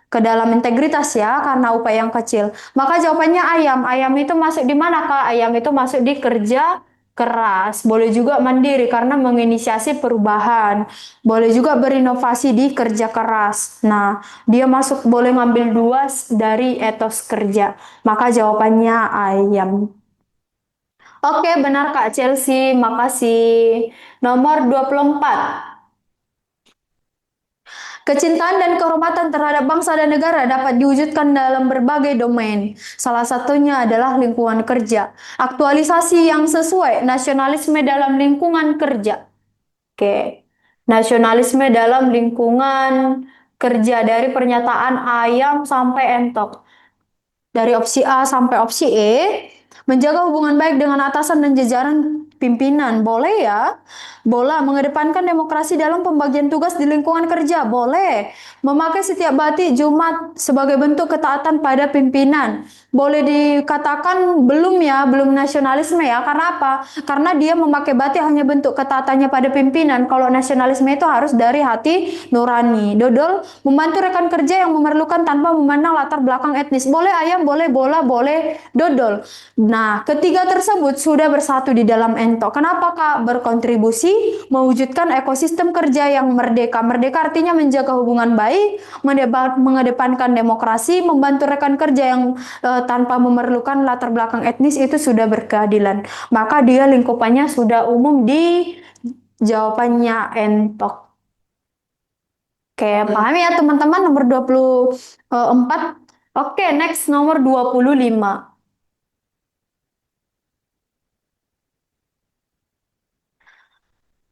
ke dalam integritas ya, karena upaya yang kecil. Maka jawabannya ayam. Ayam itu masuk di mana Kak? Ayam itu masuk di kerja keras, boleh juga mandiri karena menginisiasi perubahan, boleh juga berinovasi di kerja keras. Nah, dia masuk boleh ngambil dua dari etos kerja. Maka jawabannya ayam. Oke, benar Kak Chelsea, makasih. Nomor 24. Kecintaan dan kehormatan terhadap bangsa dan negara dapat diwujudkan dalam berbagai domain. Salah satunya adalah lingkungan kerja. Aktualisasi yang sesuai, nasionalisme dalam lingkungan kerja. Oke, nasionalisme dalam lingkungan kerja dari pernyataan ayam sampai entok. Dari opsi A sampai opsi E, menjaga hubungan baik dengan atasan dan jajaran pimpinan. Boleh ya? Boleh. Mengedepankan demokrasi dalam pembagian tugas di lingkungan kerja. Boleh. Memakai setiap batik Jumat sebagai bentuk ketaatan pada pimpinan. Boleh dikatakan belum ya, belum nasionalisme ya. Karena apa? Karena dia memakai batik hanya bentuk ketaatannya pada pimpinan. Kalau nasionalisme itu harus dari hati nurani. Dodol, membantu rekan kerja yang memerlukan tanpa memandang latar belakang etnis. Boleh ayam, boleh bola, boleh dodol. Nah, ketiga tersebut sudah bersatu di dalam Ento. Kenapa Kak? Berkontribusi mewujudkan ekosistem kerja yang merdeka. Merdeka artinya menjaga hubungan baik, mengedepankan demokrasi, membantu rekan kerja yang tanpa memerlukan latar belakang etnis itu sudah berkeadilan. Maka dia lingkupannya sudah umum di jawabannya Entok. Oke, paham ya teman-teman nomor 24. Oke, next nomor 25.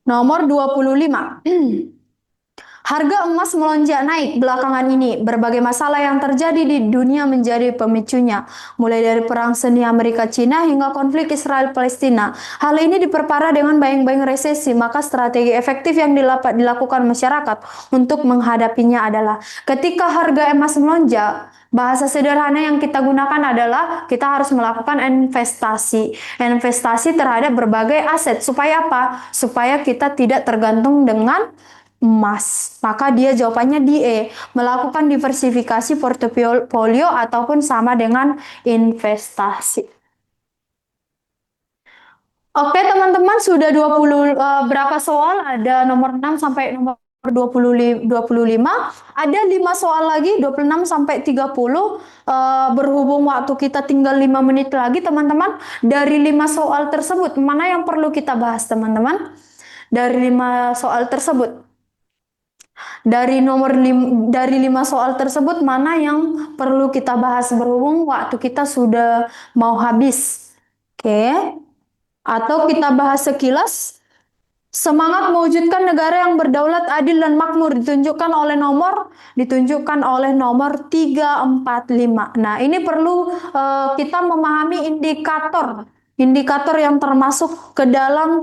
Nomor 25. Harga emas melonjak naik belakangan ini. Berbagai masalah yang terjadi di dunia menjadi pemicunya, mulai dari perang seni Amerika-Cina hingga konflik Israel-Palestina. Hal ini diperparah dengan bayang-bayang resesi, maka strategi efektif yang dilakukan masyarakat untuk menghadapinya adalah ketika harga emas melonjak, bahasa sederhana yang kita gunakan adalah kita harus melakukan investasi. Investasi terhadap berbagai aset. Supaya apa? Supaya kita tidak tergantung dengan emas. Maka dia jawabannya di E. Melakukan diversifikasi portofolio ataupun sama dengan investasi. Oke teman-teman, sudah 20 berapa soal? Ada nomor 6 sampai nomor 25. Ada 5 soal lagi 26 sampai 30. Berhubung waktu kita tinggal 5 menit lagi teman-teman. Dari 5 soal tersebut mana yang perlu kita bahas teman-teman? Dari 5 soal tersebut. Dari 5 soal tersebut mana yang perlu kita bahas berhubung waktu kita sudah mau habis. Oke. Atau kita bahas sekilas. Semangat mewujudkan negara yang berdaulat, adil dan makmur ditunjukkan oleh nomor 345. Nah, ini perlu kita memahami indikator yang termasuk ke dalam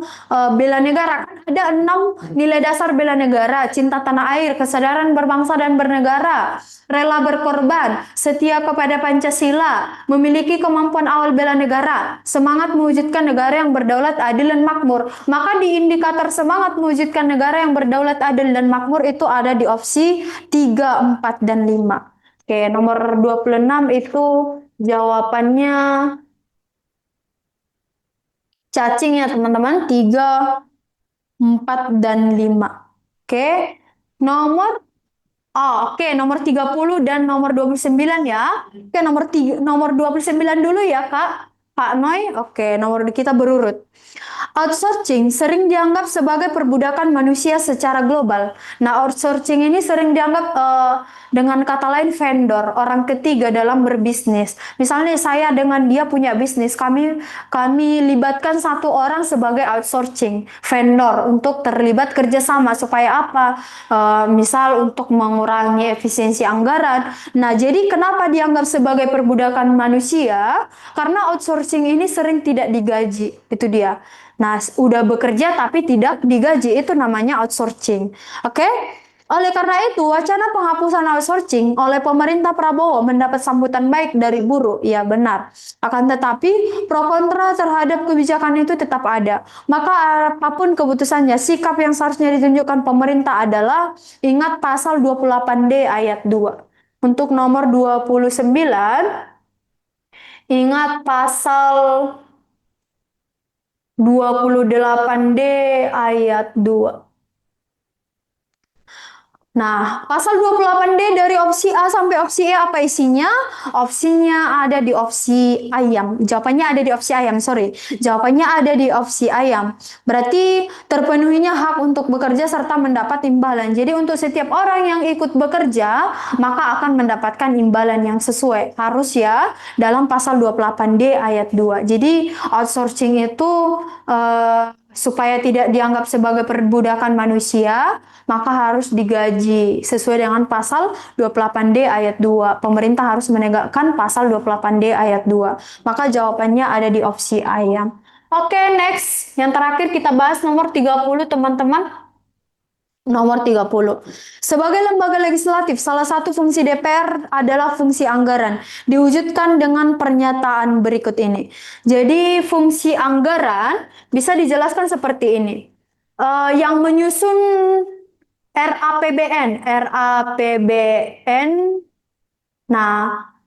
bela negara. Ada 6 nilai dasar bela negara: cinta tanah air, kesadaran berbangsa dan bernegara, rela berkorban, setia kepada Pancasila, memiliki kemampuan awal bela negara, semangat mewujudkan negara yang berdaulat, adil dan makmur. Maka di indikator semangat mewujudkan negara yang berdaulat, adil dan makmur itu ada di opsi 3, 4, dan 5. Oke, nomor 26 itu jawabannya cacing ya teman-teman, 3, 4, dan 5. Oke, nomor nomor 30 dan nomor 29 ya. Oke, nomor 29 dulu ya, Kak Noi. Oke, nomor kita berurut. Outsourcing sering dianggap sebagai perbudakan manusia secara global. Nah, outsourcing ini sering dianggap dengan kata lain vendor, orang ketiga dalam berbisnis. Misalnya saya dengan dia punya bisnis, kami libatkan satu orang sebagai outsourcing vendor untuk terlibat kerjasama supaya apa? Misal untuk mengurangi efisiensi anggaran. Nah, jadi kenapa dianggap sebagai perbudakan manusia? Karena outsourcing ini sering tidak digaji, itu dia. Nah, udah bekerja tapi tidak digaji, itu namanya outsourcing. Oke? Oleh karena itu, wacana penghapusan outsourcing oleh pemerintah Prabowo mendapat sambutan baik dari buruh. Ya, benar. Akan tetapi, pro kontra terhadap kebijakan itu tetap ada. Maka apapun keputusannya, sikap yang seharusnya ditunjukkan pemerintah adalah ingat pasal 28D ayat 2. Untuk nomor 29, ingat pasal 28D ayat 2. Nah, pasal 28D dari opsi A sampai opsi E apa isinya? Opsinya ada di opsi ayam. Jawabannya ada di opsi ayam, sorry. Jawabannya ada di opsi ayam. Berarti terpenuhinya hak untuk bekerja serta mendapat imbalan. Jadi untuk setiap orang yang ikut bekerja, maka akan mendapatkan imbalan yang sesuai. Harus ya, dalam pasal 28D ayat 2. Jadi outsourcing itu supaya tidak dianggap sebagai perbudakan manusia, maka harus digaji sesuai dengan pasal 28D ayat 2. Pemerintah harus menegakkan pasal 28D ayat 2. Maka jawabannya ada di opsi ayam. Oke, next. Yang terakhir kita bahas nomor 30, teman-teman. Nomor 30. Sebagai lembaga legislatif, salah satu fungsi DPR adalah fungsi anggaran. Diwujudkan dengan pernyataan berikut ini. Jadi fungsi anggaran bisa dijelaskan seperti ini. Yang menyusun RAPBN. Nah,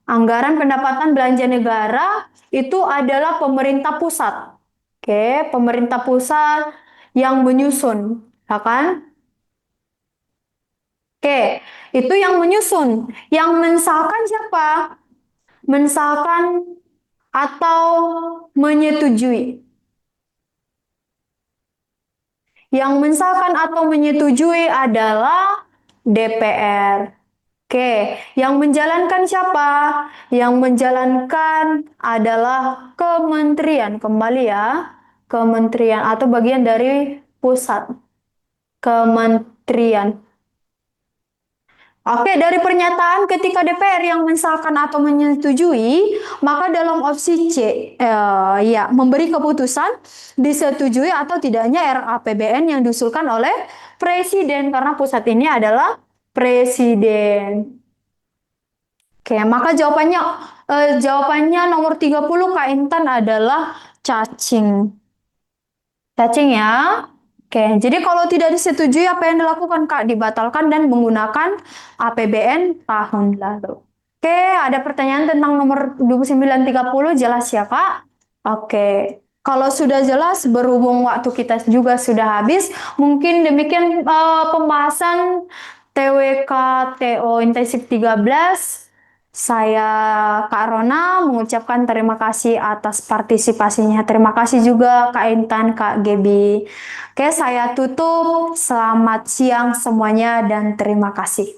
anggaran pendapatan belanja negara itu adalah pemerintah pusat. Oke, pemerintah pusat yang menyusun, ya kan? Oke, itu yang menyusun. Yang mensahkan siapa? Mensahkan atau menyetujui. Yang mensahkan atau menyetujui adalah DPR. Oke, yang menjalankan siapa? Yang menjalankan adalah kementerian. Kembali ya, kementerian atau bagian dari pusat. Kementerian. Oke, dari pernyataan ketika DPR yang mensahkan atau menyetujui, maka dalam opsi C, ya, memberi keputusan disetujui atau tidaknya RAPBN yang diusulkan oleh Presiden, karena pusat ini adalah Presiden. Oke, maka jawabannya nomor 30 Kak Intan adalah cacing. Cacing ya. Oke, jadi kalau tidak disetujui apa yang dilakukan Kak? Dibatalkan dan menggunakan APBN tahun lalu. Oke, ada pertanyaan tentang nomor 2930, jelas ya Kak? Oke, kalau sudah jelas berhubung waktu kita juga sudah habis, mungkin demikian pembahasan TWK TO Intensif 13. Saya Kak Rona mengucapkan terima kasih atas partisipasinya. Terima kasih juga Kak Intan, Kak Gebi. Oke, saya tutup. Selamat siang semuanya dan terima kasih.